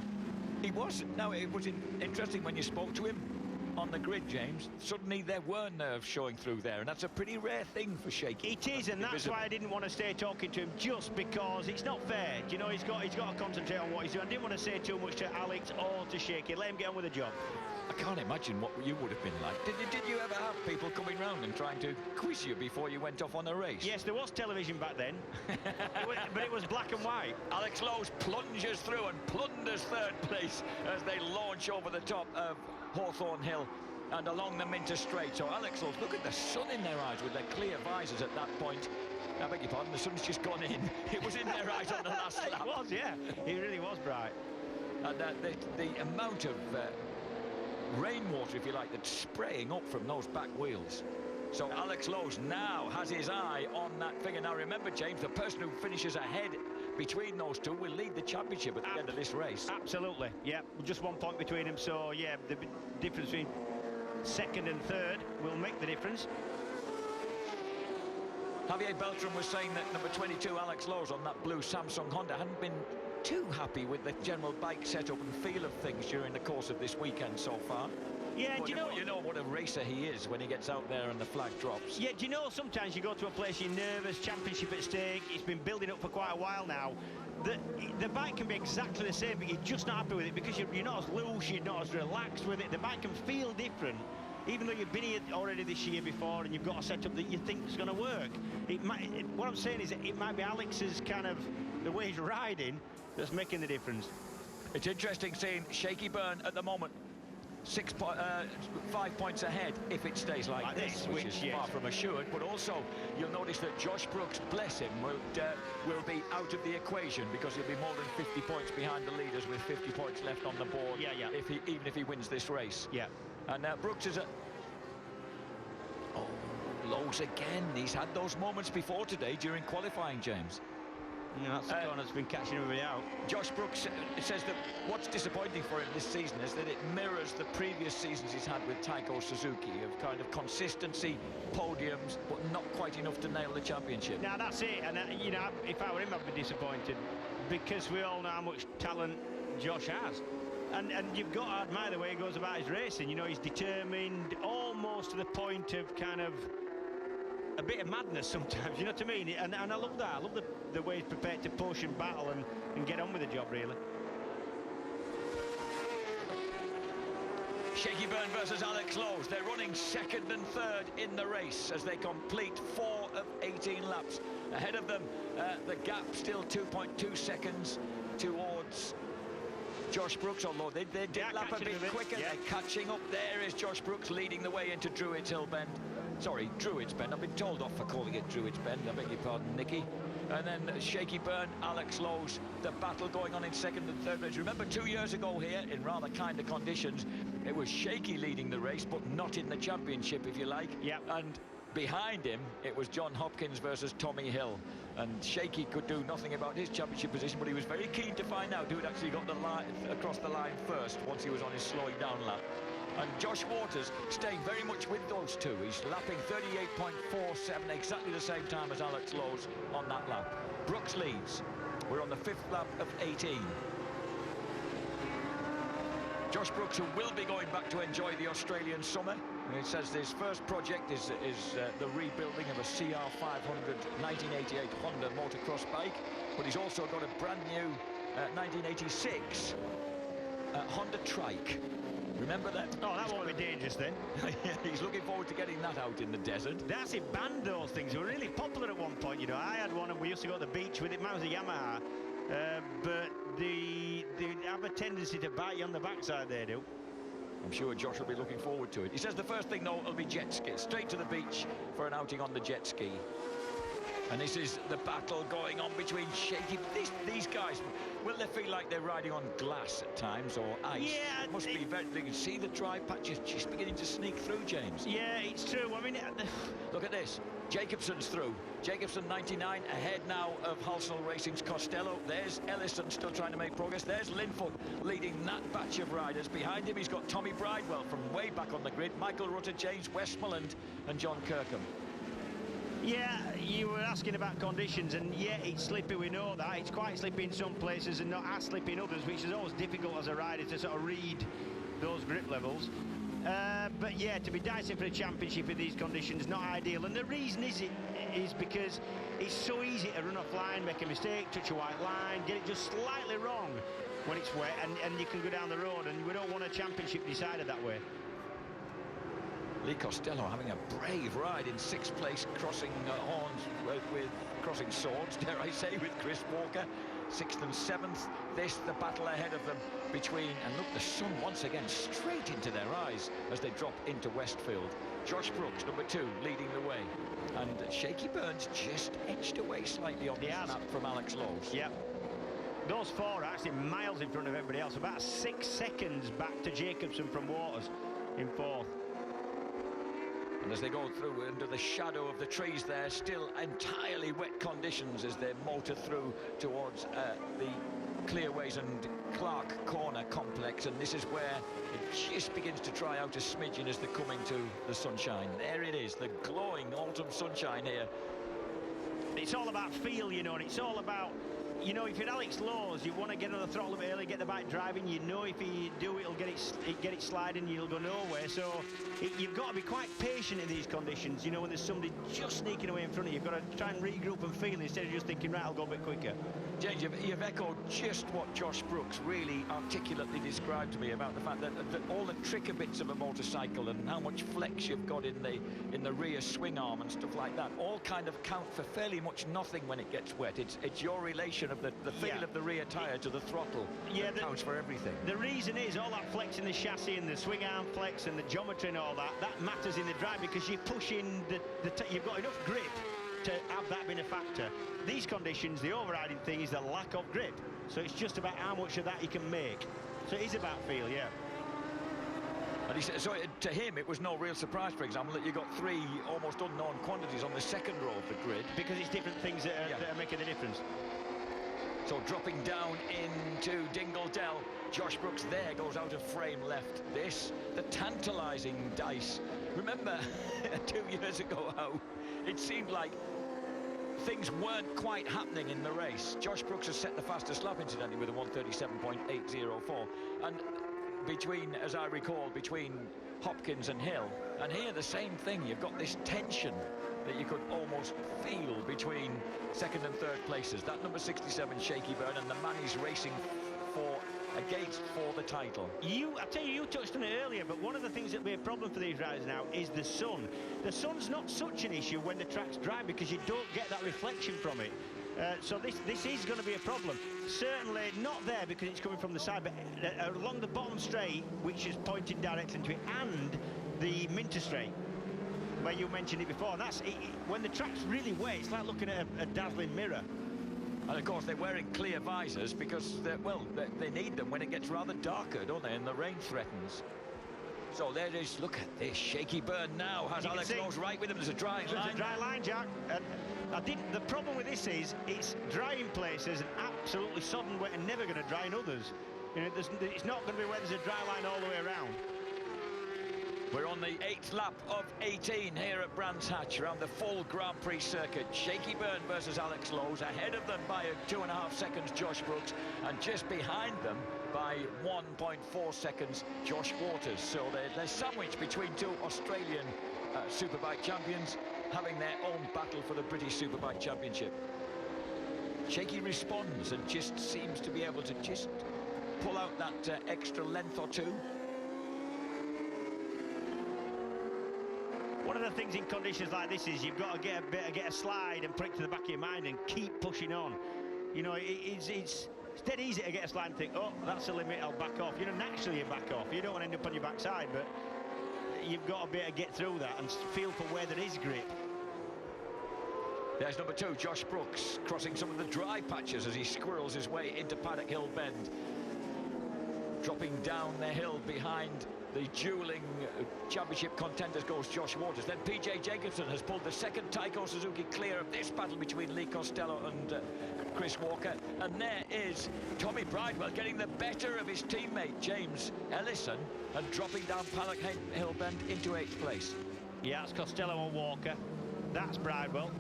It was interesting when you spoke to him on the grid, James. Suddenly there were nerves showing through there, and that's a pretty rare thing for Shaky. It is, and that's why I didn't want to stay talking to him, just because it's not fair. You know, he's got to concentrate on what he's doing. I didn't want to say too much to Alex or to Shaky. Let him get on with the job. I can't imagine what you would have been like. Did you ever have people coming round and trying to quiz you before you went off on a race? Yes, there was television back then, but it was black and white. Alex Lowe's plunges through and plunders 3rd place as they launch over the top of Hawthorne Hill and along the Minter Straight. So Alex Lowe's, look at the sun in their eyes with their clear visors at that point. I beg your pardon, the sun's just gone in. It was in their eyes on the last lap. It was, yeah. It really was bright. And the amount of rainwater, if you like, that's spraying up from those back wheels. So Alex Lowe's now has his eye on that figure. Now remember, James, the person who finishes ahead between those two will lead the championship at the end of this race. Absolutely, yeah. Just 1 point between them, so yeah, the difference between 2nd and 3rd will make the difference. Javier Beltran was saying that number 22, Alex Lowe's, on that blue Samsung Honda, hadn't been too happy with the general bike setup and feel of things during the course of this weekend so far. Yeah, but you know what a racer he is when he gets out there and the flag drops. Yeah, do you know, sometimes you go to a place, you're nervous, championship at stake, it's been building up for quite a while now. The bike can be exactly the same, but you're just not happy with it because you're not as loose, you're not as relaxed with it. The bike can feel different, even though you've been here already this year before and you've got a setup that you think is going to work. What I'm saying is it might be Alex's kind of, the way he's riding, that's making the difference. It's interesting seeing Shaky Byrne at the moment 5 points ahead if it stays like this, which is far from assured. But also you'll notice that Josh Brooks, bless him, will be out of the equation because he'll be more than 50 points behind the leaders with 50 points left on the board. Even if he wins this race. And Brooks is Lowe's again. He's had those moments before today during qualifying, James. Yeah, that's the corner that's been catching everybody out. Josh Brooks says that what's disappointing for him this season is that it mirrors the previous seasons he's had with Tyco Suzuki, of kind of consistency, podiums, but not quite enough to nail the championship. Now that's it, and you know, if I were him, I'd be disappointed because we all know how much talent Josh has. And you've got to admire the way he goes about his racing. You know, he's determined almost to the point of kind of a bit of madness sometimes, you know what I mean? And I love that. I love the way he's prepared to push and battle and get on with the job, really. Shaky Byrne versus Alex Lowe's. They're running second and third in the race as they complete 4 of 18 laps. Ahead of them, the gap still 2.2 seconds towards Josh Brooks, although they did lap a bit quicker. Yeah. They're catching up. There is Josh Brooks leading the way into Druids Hill Bend. Sorry, Druids Bend. I've been told off for calling it Druids Bend. I beg your pardon, Nicky. And then Shaky Byrne, Alex Lowe's, the battle going on in second and third race. Remember 2 years ago here, in rather kinder conditions, it was Shaky leading the race, but not in the championship, if you like. Yeah. And behind him, it was John Hopkins versus Tommy Hill. And Shaky could do nothing about his championship position, but he was very keen to find out who had actually got the line, across the line first, once he was on his slowing down lap. And Josh Waters staying very much with those two. He's lapping 38.47, exactly the same time as Alex Lowe's on that lap. Brooks leads. We're on the 5th lap of 18. Josh Brooks, who will be going back to enjoy the Australian summer. It says his first project is the rebuilding of a CR500 1988 Honda motocross bike, but he's also got a brand new 1986 Honda Trike. Remember that? Oh, that won't be dangerous then. He's looking forward to getting that out in the desert. Darcy banned those things. They were really popular at one point, you know. I had one and we used to go to the beach with it. Mine was a Yamaha. But they have a tendency to bite you on the backside, they do. I'm sure Josh will be looking forward to it. He says the first thing, though, will be jet ski. Straight to the beach for an outing on the jet ski. And this is the battle going on between Shaky. These guys, will they feel like they're riding on glass at times or ice? Yeah, it must be very. You can see the dry patches just beginning to sneak through, James. Yeah, it's true. I mean, look at this. Jacobson's through. Jacobson 99 ahead now of Halsnell Racing's Costello. There's Ellison still trying to make progress. There's Linfoot leading that batch of riders. Behind him he's got Tommy Bridewell from way back on the grid, Michael Rutter, James Westmoreland and John Kirkham. Yeah, you were asking about conditions, and yeah, it's slippy, we know that. It's quite slippy in some places and not as slippy in others, which is always difficult as a rider to sort of read those grip levels. But yeah, to be dicing for a championship in these conditions, not ideal. And the reason is because it's so easy to run off line, make a mistake, touch a white line, get it just slightly wrong when it's wet, and you can go down the road, and we don't want a championship decided that way. Lee Costello having a brave ride in 6th place, crossing horns with crossing swords, dare I say, with Chris Walker. 6th and 7th. This, the battle ahead of them between, and look, the sun once again straight into their eyes as they drop into Westfield. Josh Brooks, number 2, leading the way. And Shaky Byrne's just edged away slightly on the snap from Alex Lowe's. Yep. Those 4 are actually miles in front of everybody else, about 6 seconds back to Jacobson from Waters in 4th. And as they go through under the shadow of the trees there, still entirely wet conditions as they motor through towards the Clearways and Clark Corner complex. And this is where it just begins to dry out a smidgen as they come into the sunshine. There it is, the glowing autumn sunshine here. It's all about feel, you know, and it's all about, you know, if you're Alex Lowe's, you want to get on the throttle a bit early, get the bike driving. You know, if you do, it'll get it sliding, you'll go nowhere. So you've got to be quite patient in these conditions. You know, when there's somebody just sneaking away in front of you, you've got to try and regroup and feel instead of just thinking, right, I'll go a bit quicker. James, you've echoed just what Josh Brooks really articulately described to me about the fact that all the tricker bits of a motorcycle and how much flex you've got in the rear swing arm and stuff like that all kind of count for fairly much nothing when it gets wet. It's your relation of the feel of the rear tyre to the throttle that counts for everything. The reason is all that flex in the chassis and the swing arm flex and the geometry and all that matters in the drive because you're pushing you've got enough grip to have that been a factor. These conditions, the overriding thing is the lack of grip. So it's just about how much of that you can make. So it is about feel, yeah. And he said, so to him, it was no real surprise, for example, that you got 3 almost unknown quantities on the second row of the grid. Because it's different things that are making the difference. So dropping down into Dingle Dell, Josh Brooks there goes out of frame left. This, the tantalising dice. Remember 2 years ago how it seemed like things weren't quite happening in the race. Josh Brooks has set the fastest lap, incidentally, with a 1:37.804. And between, as I recall, between Hopkins and Hill. And here the same thing. You've got this tension that you could almost feel between second and third places. That number 67, Shaky Byrne, and the man he's racing against for the title. I tell you, you touched on it earlier, but one of the things that will be a problem for these riders now is the sun. The sun's not such an issue when the track's dry because you don't get that reflection from it. So this is going to be a problem. Certainly not there because it's coming from the side, but along the bottom straight, which is pointing directly into it, and the Minter straight, where you mentioned it before. And that's it, when the track's really wet, it's like looking at a dazzling mirror. And of course they're wearing clear visors because they need them when it gets rather darker, don't they, and the rain threatens. So there it is. Look at this. Shaky Byrne now has Alex Lowe's right with him. There's a dry line. There's a dry line, Jack. And the problem with this is it's dry in places and absolutely sodden wet and never going to dry in others. You know, it's not going to be where there's a dry line all the way around. We're on the 8th lap of 18 here at Brands Hatch around the full Grand Prix circuit. Shaky Byrne versus Alex Lowe's. Ahead of them by 2.5 seconds, Josh Brooks, and just behind them by 1.4 seconds, Josh Waters. So they're sandwiched between two Australian Superbike champions having their own battle for the British Superbike Championship. Shaky responds and just seems to be able to just pull out that extra length or two. One of the things in conditions like this is you've got to get a slide and prick to the back of your mind and keep pushing on. You know, it's dead easy to get a slide and think, oh, that's the limit, I'll back off. You know, naturally you back off. You don't want to end up on your backside, but you've got to be able to get through that and feel for where there is grip. There's number 2, Josh Brooks, crossing some of the dry patches as he squirrels his way into Paddock Hill Bend. Dropping down the hill behind the dueling championship contenders goes Josh Waters. Then PJ Jenkinson has pulled the second Taiko Suzuki clear of this battle between Lee Costello and Chris Walker. And there is Tommy Bridewell getting the better of his teammate James Ellison and dropping down Paddock Hill Bend into 8th place. Yeah, that's Costello and Walker. That's Bridewell.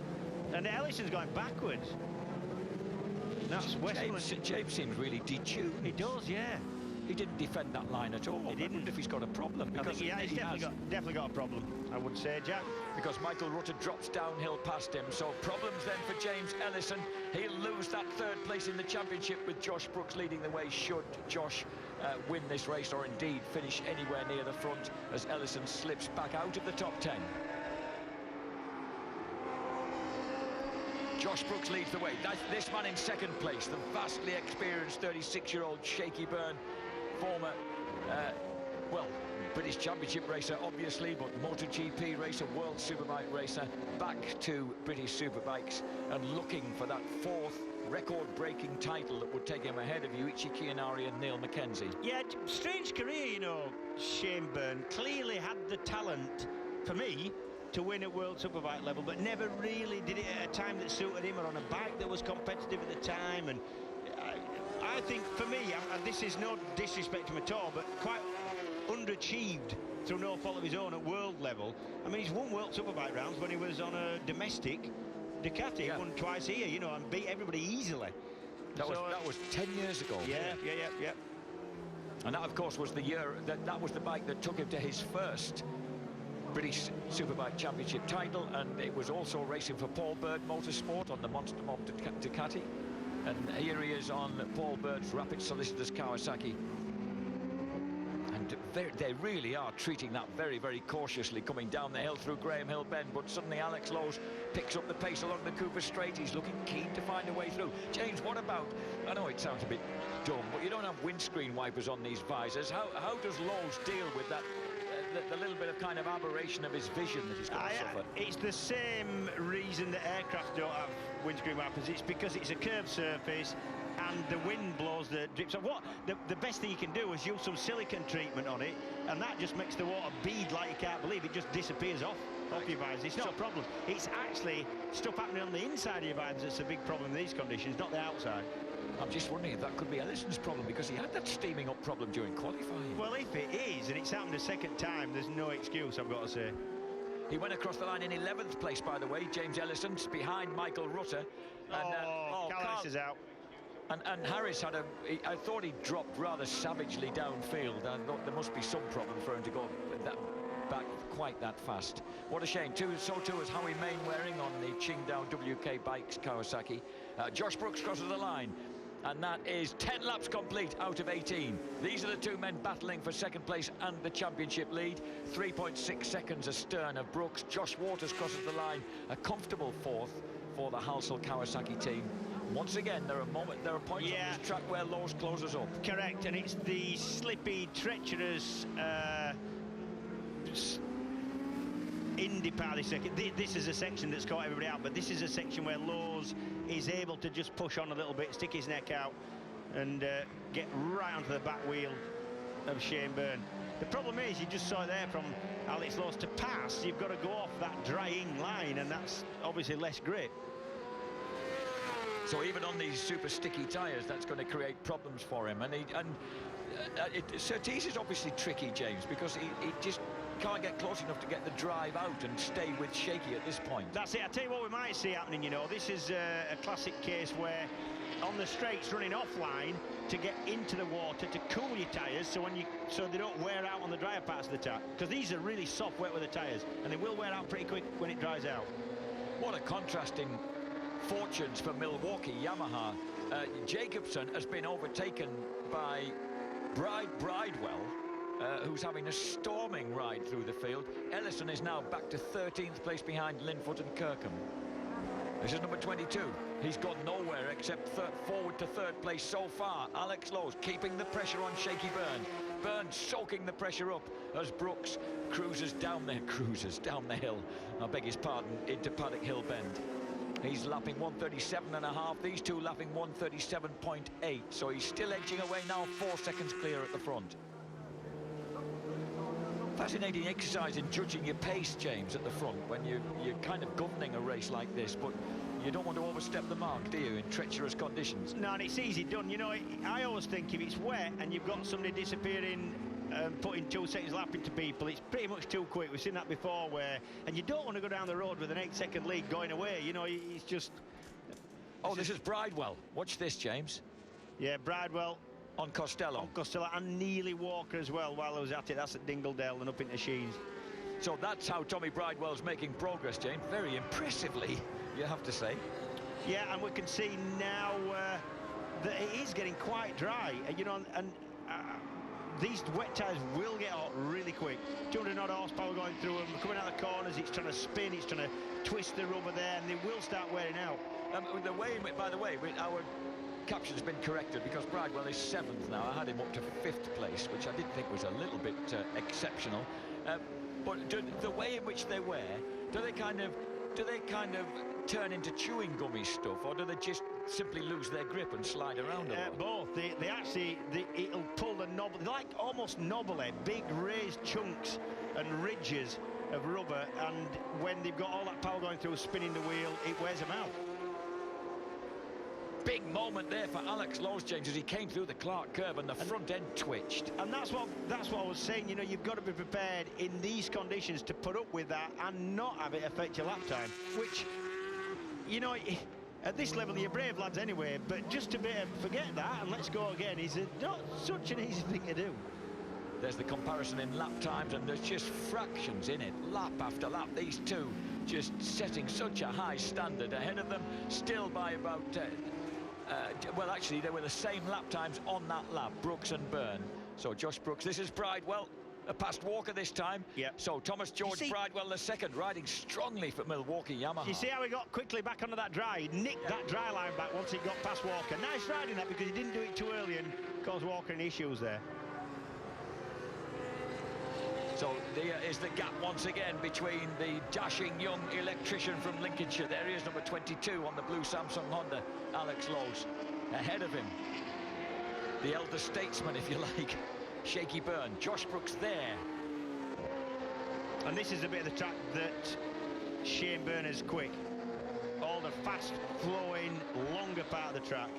And Ellison's going backwards. That's Westwood. James seems really detuned. He does, yeah. He didn't defend that line at all. He didn't. I wonder if he's got a problem. Because he's definitely got a problem, I would say, Jack. Because Michael Rutter drops downhill past him. So problems then for James Ellison. He'll lose that 3rd place in the championship with Josh Brooks leading the way should Josh win this race or indeed finish anywhere near the front as Ellison slips back out of the top 10. Josh Brooks leads the way. This man in 2nd place, the vastly experienced 36-year-old Shaky Byrne, former, British Championship racer, obviously, but MotoGP racer, World Superbike racer, back to British Superbikes and looking for that 4th record-breaking title that would take him ahead of Yuichi Kiyanari and Neil Mackenzie. Yeah, strange career, you know, Shane Byrne. Clearly had the talent, for me, to win at World Superbike level, but never really did it at a time that suited him or on a bike that was competitive at the time. And I think, for me, and this is no disrespect to him at all, but quite underachieved through no fault of his own at world level. I mean, he's won World Superbike rounds when he was on a domestic Ducati. Yeah. He won twice here, you know, and beat everybody easily. That was 10 years ago. Yeah. And that, of course, was the year that was the bike that took him to his first British Superbike Championship title, and it was also racing for Paul Bird Motorsport on the Monster Mob Ducati. And here he is on Paul Bird's Rapid Solicitors Kawasaki. And they really are treating that very, very cautiously, coming down the hill through Graham Hill Bend. But suddenly Alex Lowe's picks up the pace along the Cooper Straight. He's looking keen to find a way through. James, what about, I know it sounds a bit dumb, but you don't have windscreen wipers on these visors. How does Lowe's deal with that? The little bit of kind of aberration of his vision that he's going to suffer. It's the same reason that aircraft don't have windscreen wipers. It's because it's a curved surface and the wind blows the drips off. The best thing you can do is use some silicone treatment on it, and that just makes the water bead like you can't believe. It just disappears off your visors. It's not a problem. It's actually stuff happening on the inside of your visors that's a big problem in these conditions, not the outside. I'm just wondering if that could be Ellison's problem, because he had that steaming up problem during qualifying. Well, if it is, and it's happened a 2nd time, there's no excuse, I've got to say. He went across the line in 11th place, by the way, James Ellison's behind Michael Rutter. And, Carlos is out. And Harris had I thought he dropped rather savagely downfield. I thought there must be some problem for him to go back quite that fast. What a shame. So too is Howie Mainwaring on the Qingdao WK Bikes Kawasaki. Josh Brooks crosses the line. And that is 10 laps complete out of 18. These are the two men battling for second place and the championship lead. 3.6 seconds astern of Brooks. Josh Waters crosses the line, a comfortable fourth for the Halsall Kawasaki team. Once again, there are points on this track where Lowe's closes up. Correct, and it's the slippy, treacherous Indy part of the second. This is a section that's caught everybody out, but this is a section where Lowe's is able to just push on a little bit, stick his neck out, and get right onto the back wheel of Shane Byrne. The problem is, you just saw it there from Alex Lowe's. To pass, you've got to go off that drying line, and that's obviously less grip. So even on these super sticky tyres, that's going to create problems for him. And Surtees is obviously tricky, James, because he just can't get close enough to get the drive out and stay with Shaky at this point. That's it. I tell you what we might see happening, you know, this is a classic case where on the straights running offline to get into the water to cool your tyres so they don't wear out on the drier parts of the track, because these are really soft wet with the tyres and they will wear out pretty quick when it dries out. What a contrasting fortunes for Milwaukee Yamaha. Jacobson has been overtaken by Bridewell, who's having a storming ride through the field. Ellison is now back to 13th place behind Linfoot and Kirkham. This is number 22. He's gone nowhere except forward to third place so far. Alex Lowe's keeping the pressure on Shaky Byrne. Byrne soaking the pressure up as Brooks cruises down the hill. I beg his pardon, into Paddock Hill Bend. He's lapping 137.5. These two lapping 137.8. So he's still edging away now, 4 seconds clear at the front. Fascinating exercise in judging your pace, James, at the front when you're kind of governing a race like this, but you don't want to overstep the mark, do you, in treacherous conditions? No, and it's easy done. You know, I always think if it's wet and you've got somebody disappearing and putting 2 seconds lap into people, it's pretty much too quick. We've seen that before and you don't want to go down the road with an 8-second lead going away. You know, it's just... This is Bridewell. Watch this, James. Yeah, Bridewell. On Costello. On Costello, and Neely Walker as well while I was at it. That's at Dingledale and up into Sheens. So that's how Tommy Bridewell's making progress, James. Very impressively, you have to say. Yeah, and we can see now that it is getting quite dry. You know, and these wet tyres will get hot really quick. 200 odd horsepower going through them. Coming out the corners, it's trying to spin, it's trying to twist the rubber there, and they will start wearing out. By the way, our caption's been corrected because Bridewell is 7th now. I had him up to 5th place, which I did think was a little bit exceptional. But the way in which they wear, do they kind of turn into chewing gummy stuff, or do they just simply lose their grip and slide around a lot? Both. They actually, it'll pull the knob. They're like almost knobbly, big raised chunks and ridges of rubber, and when they've got all that power going through, spinning the wheel, it wears them out. Big moment there for Alex Lowe's, James, as he came through the Clark curve and the front end twitched. And that's what I was saying. You know, you've got to be prepared in these conditions to put up with that and not have it affect your lap time, which, you know, at this level you're brave lads anyway, but just to forget that and let's go again is not such an easy thing to do. There's the comparison in lap times, and there's just fractions in it, lap after lap. These two just setting such a high standard ahead of them, still by about well, actually, they were the same lap times on that lap, Brooks and Byrne. So Josh Brooks, this is Bridewell, past Walker this time. Yeah. So Thomas George Bridewell the second, riding strongly for Milwaukee Yamaha. You see how he got quickly back onto that dry? He nicked that dry line back once he got past Walker. Nice riding that, because he didn't do it too early and caused Walker any issues there. So there is the gap once again between the dashing young electrician from Lincolnshire. There he is, number 22 on the blue Samsung Honda, Alex Lowe's. Ahead of him, the elder statesman, if you like, Shaky Byrne. Josh Brooks there. And this is a bit of the track that Shane Byrne is quick. All the fast-flowing, longer part of the track.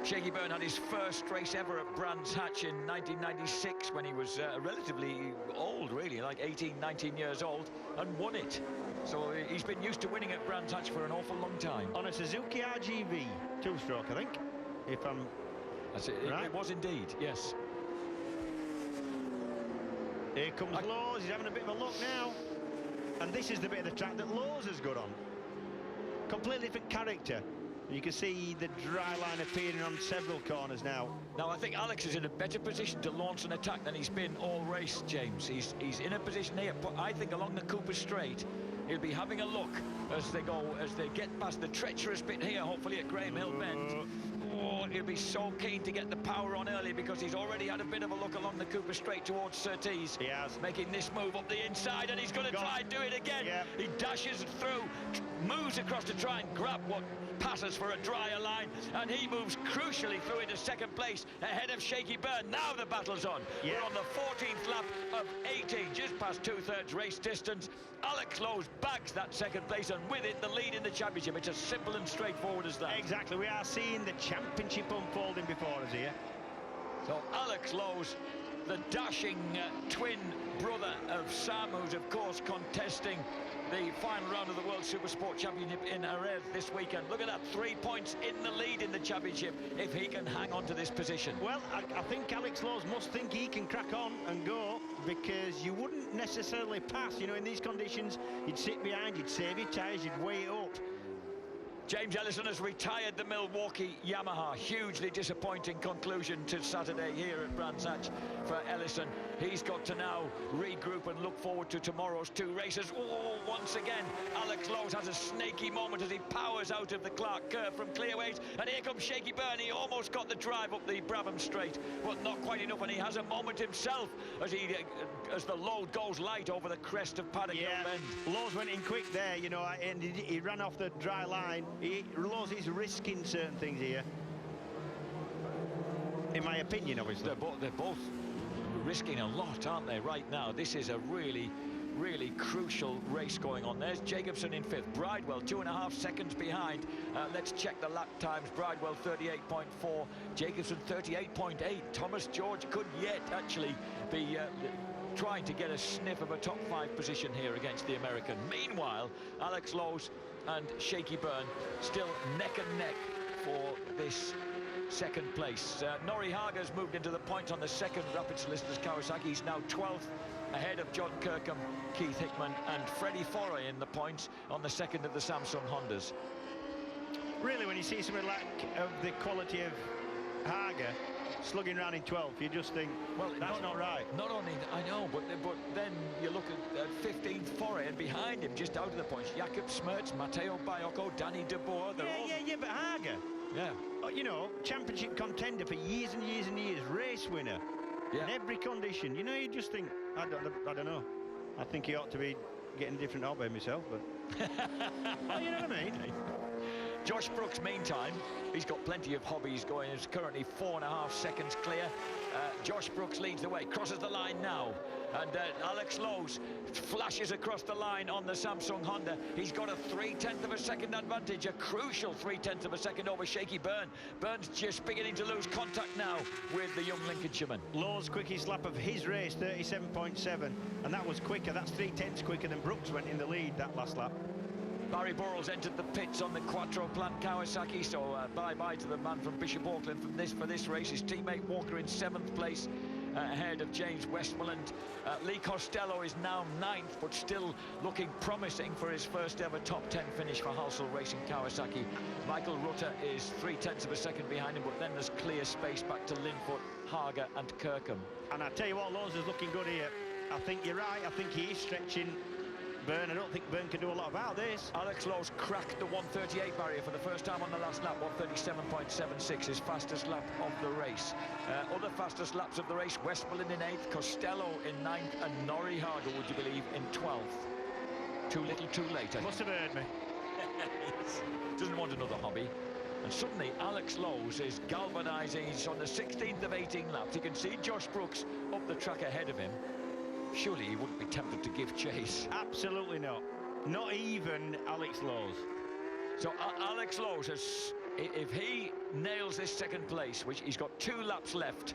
Shaky Byrne had his first race ever at Brands Hatch in 1996 when he was relatively old, really, like 18, 19 years old, and won it. So he's been used to winning at Brands Hatch for an awful long time. On a Suzuki RGV 2-stroke, I think, if I'm That's it. right. It was indeed, yes. Here comes Laws, he's having a bit of a look now. And this is the bit of the track that Laws has got on. Completely different character. You can see the dry line appearing on several corners now. Now, I think Alex is in a better position to launch an attack than he's been all race, James. He's in a position here, but I think along the Cooper Straight, he'll be having a look as they get past the treacherous bit here, hopefully at Graham Hill Bend. Oh, he'll be so keen to get the power on early because he's already had a bit of a look along the Cooper Straight towards Surtees. He has. Making this move up the inside, and he's going to try and do it again. Yep. He dashes through, moves across to try and grab what passes for a drier line, and he moves crucially through into second place ahead of Shaky Byrne. Now the battle's on. Yeah. We're on the 14th lap of 18, just past 2/3 race distance. Alex Lowe's bags that second place, and with it the lead in the championship. It's as simple and straightforward as that. Exactly, we are seeing the championship unfolding before us here. So Alex Lowe's, the dashing twin brother of Sam, who's of course contesting the final round of the World Supersport Championship in Jerez this weekend. Look at that, 3 points in the lead in the championship if he can hang on to this position. Well, I think Alex Lowe's must think he can crack on and go, because you wouldn't necessarily pass, you know, in these conditions. You'd sit behind, you'd save your tyres, you'd weigh it up. James Ellison has retired the Milwaukee Yamaha. Hugely disappointing conclusion to Saturday here at Brands Hatch for Ellison. He's got to now regroup and look forward to tomorrow's two races. Oh, once again, Alex Lowe's has a snaky moment as he powers out of the Clark curve from Clearways. And here comes Shaky Byrne. He almost got the drive up the Brabham Straight, but not quite enough. And he has a moment himself as the load goes light over the crest of Paddock Hill Bend. Lowe's went in quick there, you know, and he ran off the dry line. Lowe's is risking certain things here, in my opinion, obviously. They're both risking a lot, aren't they, right now? This is a really crucial race going on. There's Jacobson in fifth, Bridewell 2.5 seconds behind. Let's check the lap times. Bridewell 38.4, Jacobson 38.8. Thomas George could yet actually be trying to get a sniff of a top 5 position here against the American. Meanwhile, Alex Lowe's and Shaky Byrne still neck and neck for this second place. Norrie Hager's moved into the points on the second Rapid Solicitors Kawasaki. He's now 12th, ahead of John Kirkham, Keith Hickman and Freddie Foray in the points on the second of the Samsung Hondas. Really, when you see somebody like of the quality of Hager slugging around in 12th, you just think, well, that's not right. Not only, I know, but then you look at 15th Foray, and behind him, just out of the points, Jakob Smertz, Matteo Biocco, Danny De Boer. Yeah, but Hager. Yeah. You know, championship contender for years and years and years, race winner. Yeah. In every condition. You know, you just think, I don't know. I think he ought to be getting a different hobby myself, but... well, you know what I mean? Josh Brooks, meantime, he's got plenty of hobbies going. He's currently 4.5 seconds clear. Josh Brooks leads the way, crosses the line now. And Alex Lowe's flashes across the line on the Samsung Honda. He's got a 0.3 of a second advantage, a crucial 0.3 of a second over Shaky Byrne. Byrne's just beginning to lose contact now with the young Lincolnshireman. Lowe's quickest lap of his race, 37.7, and that was quicker. That's 0.3 quicker than Brooks went in the lead that last lap. Barry Burrells entered the pits on the Quattro Plant Kawasaki, so bye-bye to the man from Bishop Auckland for this race. His teammate Walker in 7th place, ahead of James Westmoreland. Lee Costello is now 9th, but still looking promising for his first ever top 10 finish for Halsall Racing Kawasaki. Michael Rutter is 0.3 of a second behind him, but then there's clear space back to Linfoot, Hager and Kirkham. And I tell you what, Lowe's is looking good here. I think you're right. I think he is stretching Byrne. I don't think Byrne can do a lot about this. Alex Lowe's cracked the 1:38 barrier for the first time on the last lap. 1:37.76, his fastest lap of the race. Other fastest laps of the race, Westmoreland in 8th, Costello in 9th, and Norrie Hager, would you believe, in 12th. Too little, too late. Must have heard me. Doesn't want another hobby. And suddenly Alex Lowe's is galvanising. He's on the 16th of 18 laps. You can see Josh Brooks up the track ahead of him. Surely he wouldn't be tempted to give chase. Absolutely not. Not even Alex Lowe's. So Alex Lowe's has, if he nails this second place, which he's got 2 laps left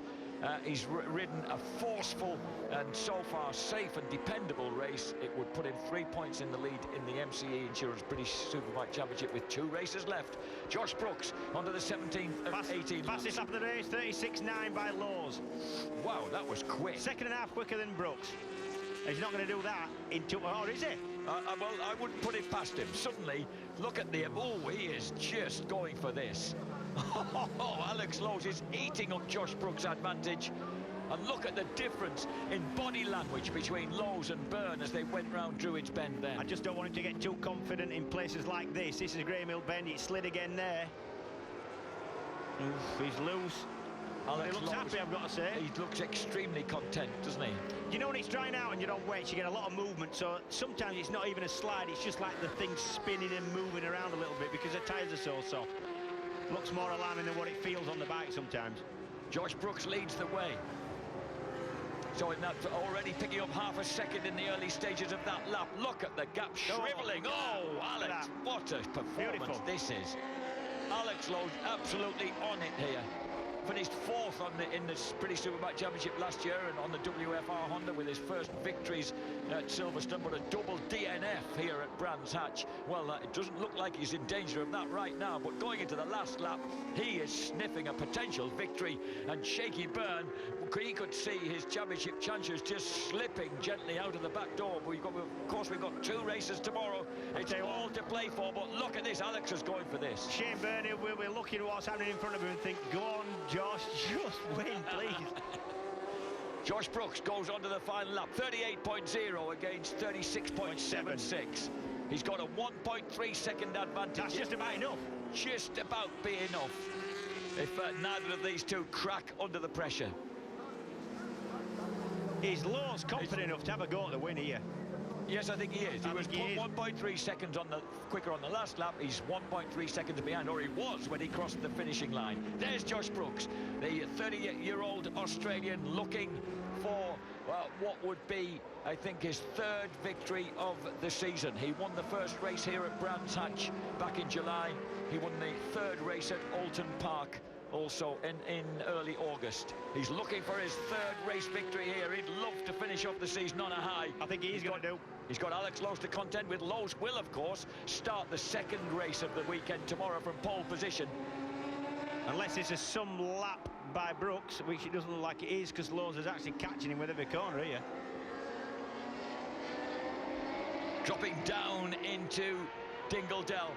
He's ridden a forceful and so far safe and dependable race. It would put him 3 points in the lead in the MCE Insurance British Superbike Championship with 2 races left. Josh Brooks onto the 17th of 18 laps. Fastest lap of the race, 36.9 by Laws. Wow, that was quick. Second and a half quicker than Brooks. He's not going to do that in 2 hours, is he? Well, I wouldn't put it past him. Suddenly, look at him. Oh, he is just going for this. Oh, Alex Lowes is eating up Josh Brooks' advantage. And look at the difference in body language between Lowes and Byrne as they went round Druids Bend then. I just don't want him to get too confident in places like this. This is Graham Hill Bend. It slid again there. Oof, he's loose. Alex He looks Lowes, happy, I've got to say. He looks extremely content, doesn't he? You know when it's drying out and you're on wets, you get a lot of movement, so sometimes it's not even a slide, it's just like the thing's spinning and moving around a little bit because the tyres are so soft. Looks more alarming than what it feels on the bike sometimes. Josh Brooks leads the way. So in that, already picking up half a second in the early stages of that lap. Look at the gap shriveling. Oh, Alex, what a performance Beautiful. this is. Alex Lowes absolutely on it here. Finished 4th in the British Superbike Championship last year and on the WFR Honda with his first victories at Silverstone, but a double DNF here at Brands Hatch. Well, it doesn't look like he's in danger of that right now, but going into the last lap, he is sniffing a potential victory, and Shaky Byrne, he could see his championship chances just slipping gently out of the back door. But of course, we've got 2 races tomorrow. It's all to play for, but look at this. Alex is going for this. Shane Byrne will be looking at what's happening in front of him and think, go on, Josh, just win, please. Josh Brooks goes on to the final lap, 38.0 against 36.76. He's got a 1.3 second advantage. That's just about enough. Just about be enough if neither of these two crack under the pressure. Is Lowes confident enough to have a go at the win here? Yes, I think he is. He was 1.3 seconds quicker on the last lap. He's 1.3 seconds behind, or he was when he crossed the finishing line. There's Josh Brooks, the 38-year-old Australian, looking for what would be, I think, his 3rd victory of the season. He won the first race here at Brands Hatch back in July. He won the 3rd race at Alton Park also in early August. He's looking for his 3rd race victory here. He'd love to finish off the season on a high. I think he's going to do. He's got Alex Lowes to contend with. Lowes will, of course, start the 2nd race of the weekend tomorrow from pole position. Unless this is some lap by Brooks, which it doesn't look like it is, because Lowes is actually catching him with every corner here. Dropping down into Dingle Dell.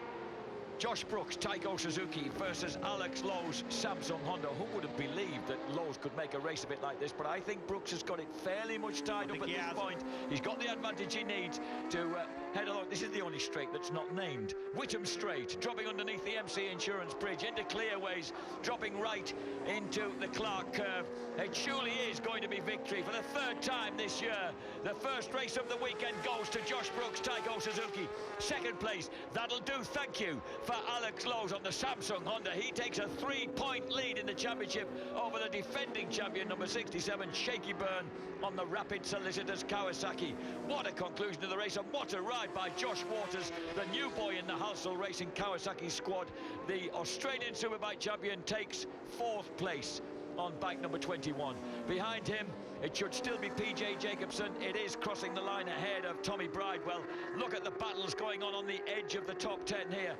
Josh Brooks, Taiko Suzuki versus Alex Lowes, Samsung Honda. Who would have believed that Lowes could make a race of it like this? But I think Brooks has got it fairly much tied up at this point. He's got the advantage he needs to head along. This is the only straight that's not named. Whittam Straight, dropping underneath the MC Insurance Bridge into Clearways, dropping right into the Clark Curve. It surely is going to be victory for the 3rd time this year. The first race of the weekend goes to Josh Brooks, Taiko Suzuki. 2nd place, that'll do, thank you, for Alex Lowes on the Samsung Honda. He takes a 3-point lead in the championship over the defending champion, number 67, Shaky Byrne, on the Rapid Solicitors Kawasaki. What a conclusion to the race, and what a ride by Josh Waters, the new boy in the Halsall Racing Kawasaki squad. The Australian Superbike champion takes 4th place on bike number 21. Behind him, it should still be PJ Jacobson. It is crossing the line ahead of Tommy Bridewell. Look at the battles going on the edge of the top 10 here.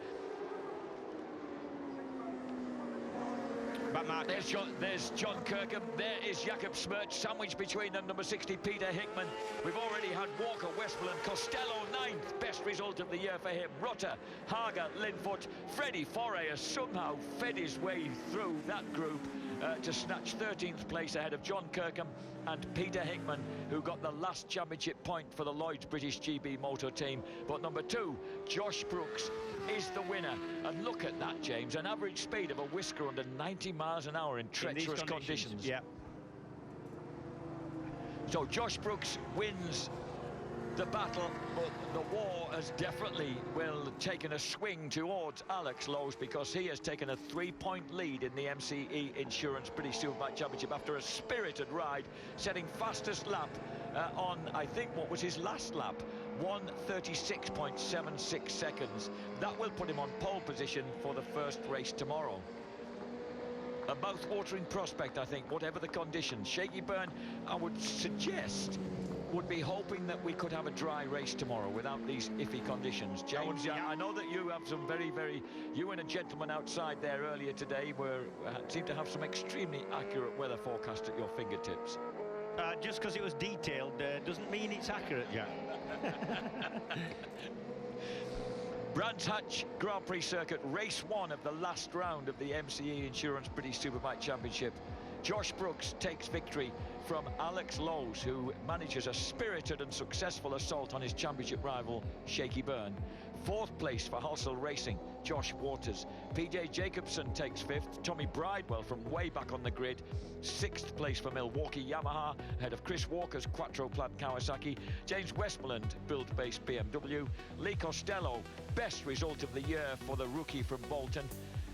There's John Kirkham, there is Jakob Smerch, sandwiched between them, number 60, Peter Hickman. We've already had Walker, Westphal and Costello, 9th best result of the year for him. Rutter, Hager, Linfoot, Freddie Foray has somehow fed his way through that group to snatch 13th place ahead of John Kirkham and Peter Hickman, who got the last championship point for the Lloyd's British GB Moto team. But number 2, Josh Brooks, is the winner. And look at that, James, an average speed of a whisker under 90 miles an hour in treacherous conditions. Yeah. So Josh Brooks wins the battle, but the war has definitely taken a swing towards Alex Lowes, because he has taken a 3-point lead in the MCE Insurance British Superbike Championship after a spirited ride, setting fastest lap on, I think, what was his last lap, 1:36.76 seconds. That will put him on pole position for the first race tomorrow. A mouth-watering prospect, I think, whatever the conditions. Shaky Byrne, I would suggest, would be hoping that we could have a dry race tomorrow without these iffy conditions. James, I know that you have some you and a gentleman outside there earlier today seem to have some extremely accurate weather forecast at your fingertips. Just because it was detailed doesn't mean it's accurate, Jack. Brands Hatch Grand Prix Circuit, race 1 of the last round of the MCE Insurance British Superbike Championship. Josh Brooks takes victory from Alex Lowes, who manages a spirited and successful assault on his championship rival, Shaky Byrne. 4th place for Halsell Racing, Josh Waters. PJ Jacobson takes 5th. Tommy Bridewell from way back on the grid. 6th place for Milwaukee Yamaha, ahead of Chris Walker's Quattro Plant Kawasaki. James Westmoreland, build-based BMW. Lee Costello, best result of the year for the rookie from Bolton.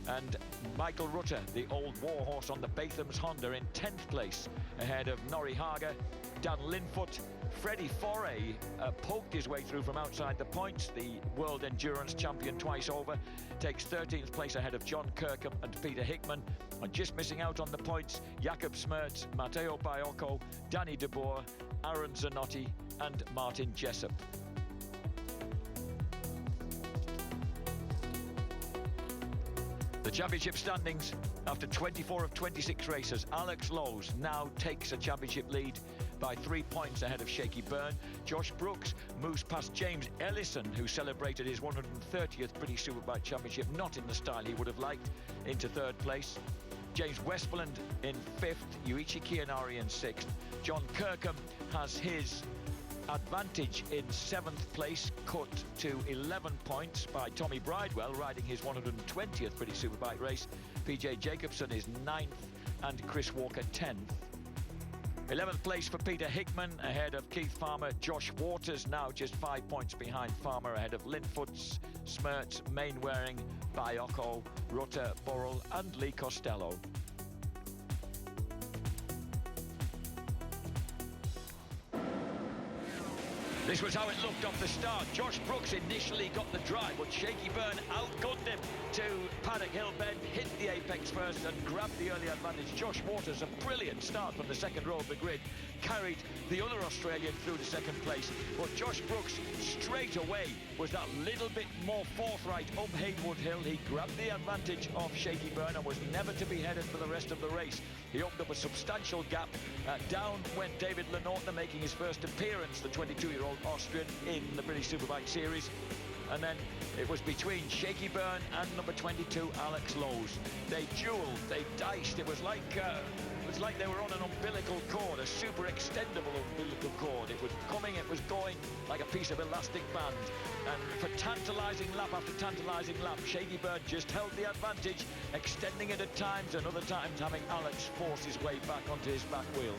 And Michael Rutter, the old warhorse on the Batham's Honda, in 10th place, ahead of Norrie Hager, Dan Linfoot. Freddie Foray poked his way through from outside the points. The world endurance champion twice over takes 13th place ahead of John Kirkham and Peter Hickman. And just missing out on the points, Jakob Smertz, Matteo Baiocco, Danny De Boer, Aaron Zanotti and Martin Jessup. The championship standings after 24 of 26 races. Alex Lowes now takes a championship lead by 3 points ahead of Shaky Byrne. Josh Brooks moves past James Ellison, who celebrated his 130th British Superbike Championship, not in the style he would have liked, into 3rd place. James Westmoreland in 5th, Yuichi Kianari in 6th. John Kirkham has his advantage in 7th place cut to 11 points by Tommy Bridewell, riding his 120th British Superbike race. PJ Jacobson is 9th and Chris Walker 10th. 11th place for Peter Hickman, ahead of Keith Farmer. Josh Waters now just 5 points behind Farmer, ahead of Linfoot, Smertz, Mainwaring, Baiocco, Rutter, Burrell and Lee Costello. This was how it looked off the start. Josh Brooks initially got the drive, but Shaky Byrne outgunned him to Paddock Hill Bend, hit the apex first and grabbed the early advantage. Josh Waters, a brilliant start from the second row of the grid, carried the other Australian through to 2nd place. But Josh Brooks straight away was that little bit more forthright up Haywood Hill. He grabbed the advantage of Shaky Byrne and was never to be headed for the rest of the race. He opened up a substantial gap. Down went David Lenortner, making his first appearance, the 22-year-old Austrian, in the British Superbike Series. And then it was between Shaky Byrne and number 22, Alex Lowes. They duelled, they diced. It was like they were on an umbilical cord, a super extendable umbilical cord. It was coming, it was going like a piece of elastic band. And for tantalising lap after tantalising lap, Shaky Byrne just held the advantage, extending it at times and other times having Alex force his way back onto his back wheel.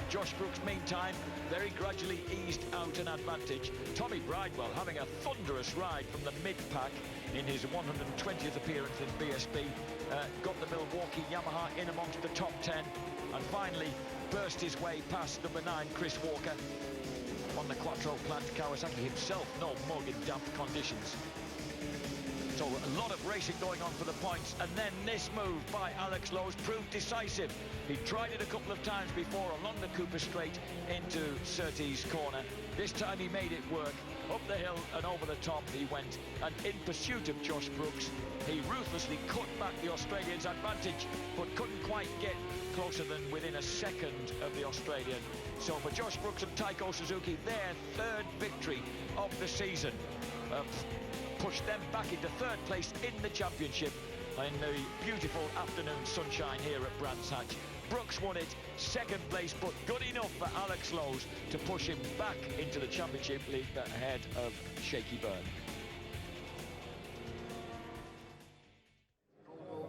Josh Brooks, meantime, very gradually eased out an advantage. Tommy Bridewell having a thunderous ride from the mid-pack in his 120th appearance in BSB. Got the Milwaukee Yamaha in amongst the top 10 and finally burst his way past number 9, Chris Walker, on the Quattro Plant Kawasaki himself. No mug in damp conditions. So a lot of racing going on for the points, and then this move by Alex Lowes proved decisive. He tried it a couple of times before along the Cooper Straight into Surtees corner. This time he made it work. Up the hill and over the top he went, and in pursuit of Josh Brooks, he ruthlessly cut back the Australian's advantage, but couldn't quite get closer than within a second of the Australian. So for Josh Brooks and Taiko Suzuki, their 3rd victory of the season pushed them back into 3rd place in the championship in the beautiful afternoon sunshine here at Brands Hatch. Brooks won it, 2nd place, but good enough for Alex Lowes to push him back into the championship league ahead of Shaky Byrne.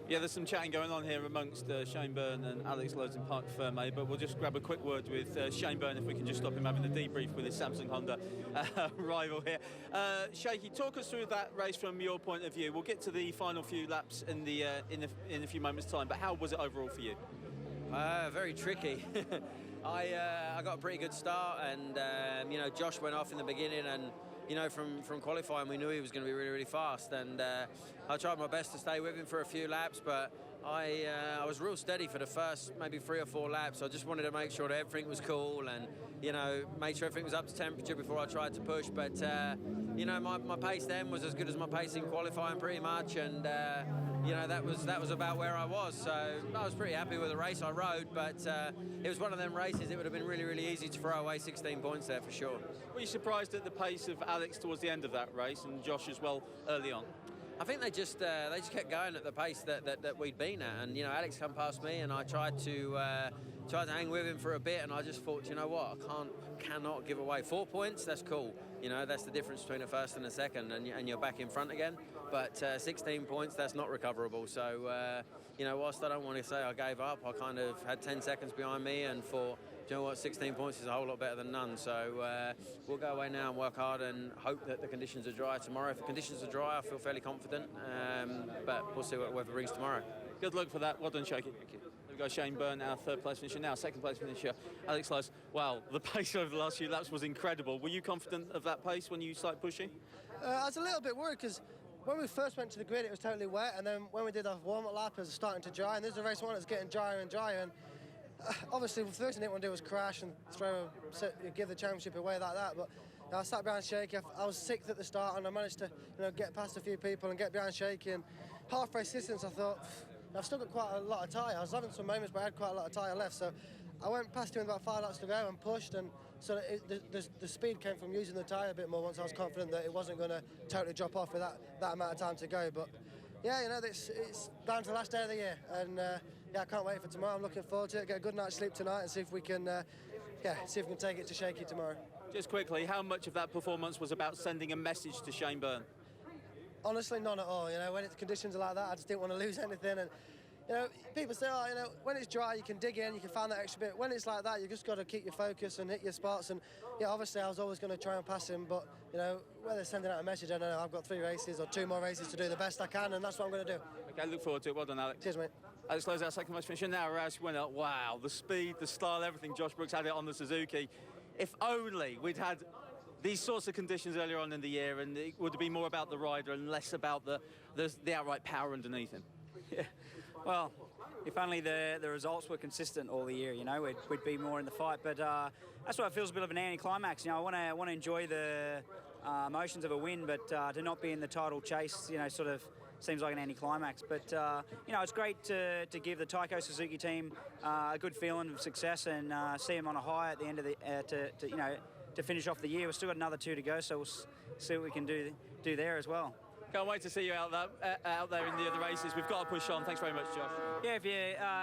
Yeah, there's some chatting going on here amongst Shane Byrne and Alex Lowes in Parc Fermé, but we'll just grab a quick word with Shane Byrne if we can just stop him having a debrief with his Samsung Honda rival here. Shaky, talk us through that race from your point of view. We'll get to the final few laps in a few moments' time, but how was it overall for you? Very tricky. I got a pretty good start, and you know, Josh went off in the beginning, and you know, from qualifying we knew he was going to be really, really fast, and I tried my best to stay with him for a few laps, but I was real steady for the first maybe 3 or 4 laps. I just wanted to make sure that everything was cool and, you know, make sure everything was up to temperature before I tried to push. But, you know, my pace then was as good as my pace in qualifying pretty much. And, you know, that was about where I was. So I was pretty happy with the race I rode. But it was one of them races, it would have been really, really easy to throw away 16 points there for sure. Were you surprised at the pace of Alex towards the end of that race and Josh as well early on? I think they just kept going at the pace that we'd been at, and you know, Alex come past me, and I tried to hang with him for a bit, and I just thought, you know what, I cannot give away 4 points. That's cool, you know, that's the difference between a first and a second, and you're back in front again. But 16 points, that's not recoverable. So you know, whilst I don't want to say I gave up, I kind of had 10 seconds behind me, and thought, do you know what, 16 points is a whole lot better than none. So we'll go away now and work hard and hope that the conditions are dry tomorrow. If the conditions are dry, I feel fairly confident, but we'll see what weather brings tomorrow. Good luck for that. Well done, Shaky. Thank you. We've got Shane Byrne, our 3rd place finisher, now 2nd place finisher, Alex Lowes. Wow, the pace over the last few laps was incredible. Were you confident of that pace when you started pushing? I was a little bit worried because when we first went to the grid, it was totally wet, and then when we did our warm-up lap, it was starting to dry, and there's a race one that's getting drier and drier. And obviously, the first thing I didn't want to do was crash and give the championship away like that. But you know, I sat behind Shaky. I was 6th at the start, and I managed to, you know, get past a few people and get behind Shaky. And half race distance, I thought, I've still got quite a lot of tyre. I was having some moments, but I had quite a lot of tyre left. So I went past him with about 5 laps to go and pushed, and so the speed came from using the tyre a bit more once I was confident that it wasn't going to totally drop off with that amount of time to go. But yeah, you know, it's down to the last day of the year, and yeah, I can't wait for tomorrow. I'm looking forward to it. Get a good night's sleep tonight and see if we can take it to Shaky tomorrow. Just quickly, how much of that performance was about sending a message to Shane Byrne? Honestly, none at all. You know, when it's conditions are like that, I just didn't want to lose anything. And you know, people say, oh, you know, when it's dry, you can dig in, you can find that extra bit. When it's like that, you just got to keep your focus and hit your spots. And yeah, obviously, I was always going to try and pass him, but you know, whether sending out a message, I don't know. I've got 3 races or 2 more races to do the best I can, and that's what I'm going to do. Okay, look forward to it. Well done, Alex. Cheers, mate. Alex Lowes, our 2nd place finisher. Now, Roush went up. Wow, the speed, the style, everything. Josh Brooks had it on the Suzuki. If only we'd had these sorts of conditions earlier on in the year, and it would be more about the rider and less about the outright power underneath him. Yeah, well, if only the results were consistent all the year, you know, we'd be more in the fight. But that's why it feels a bit of an anticlimax. You know, I want to enjoy the emotions of a win, but to not be in the title chase, you know, sort of seems like an anticlimax. But you know, it's great to give the Taiko Suzuki team a good feeling of success and see them on a high at the end of the you know, to finish off the year. We've still got another 2 to go, so we'll see what we can do there as well. Can't wait to see you out there in the other races. We've got to push on. Thanks very much, Josh. Yeah, if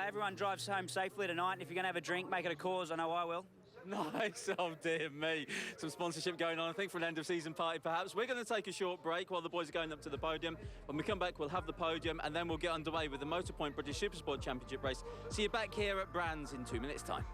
everyone drives home safely tonight, and if you're going to have a drink, make it a cause. I know I will. Nice. Oh, dear me. Some sponsorship going on, I think, for an end-of-season party, perhaps. We're going to take a short break while the boys are going up to the podium. When we come back, we'll have the podium, and then we'll get underway with the Motorpoint British Supersport Championship race. See you back here at Brands in 2 minutes' time.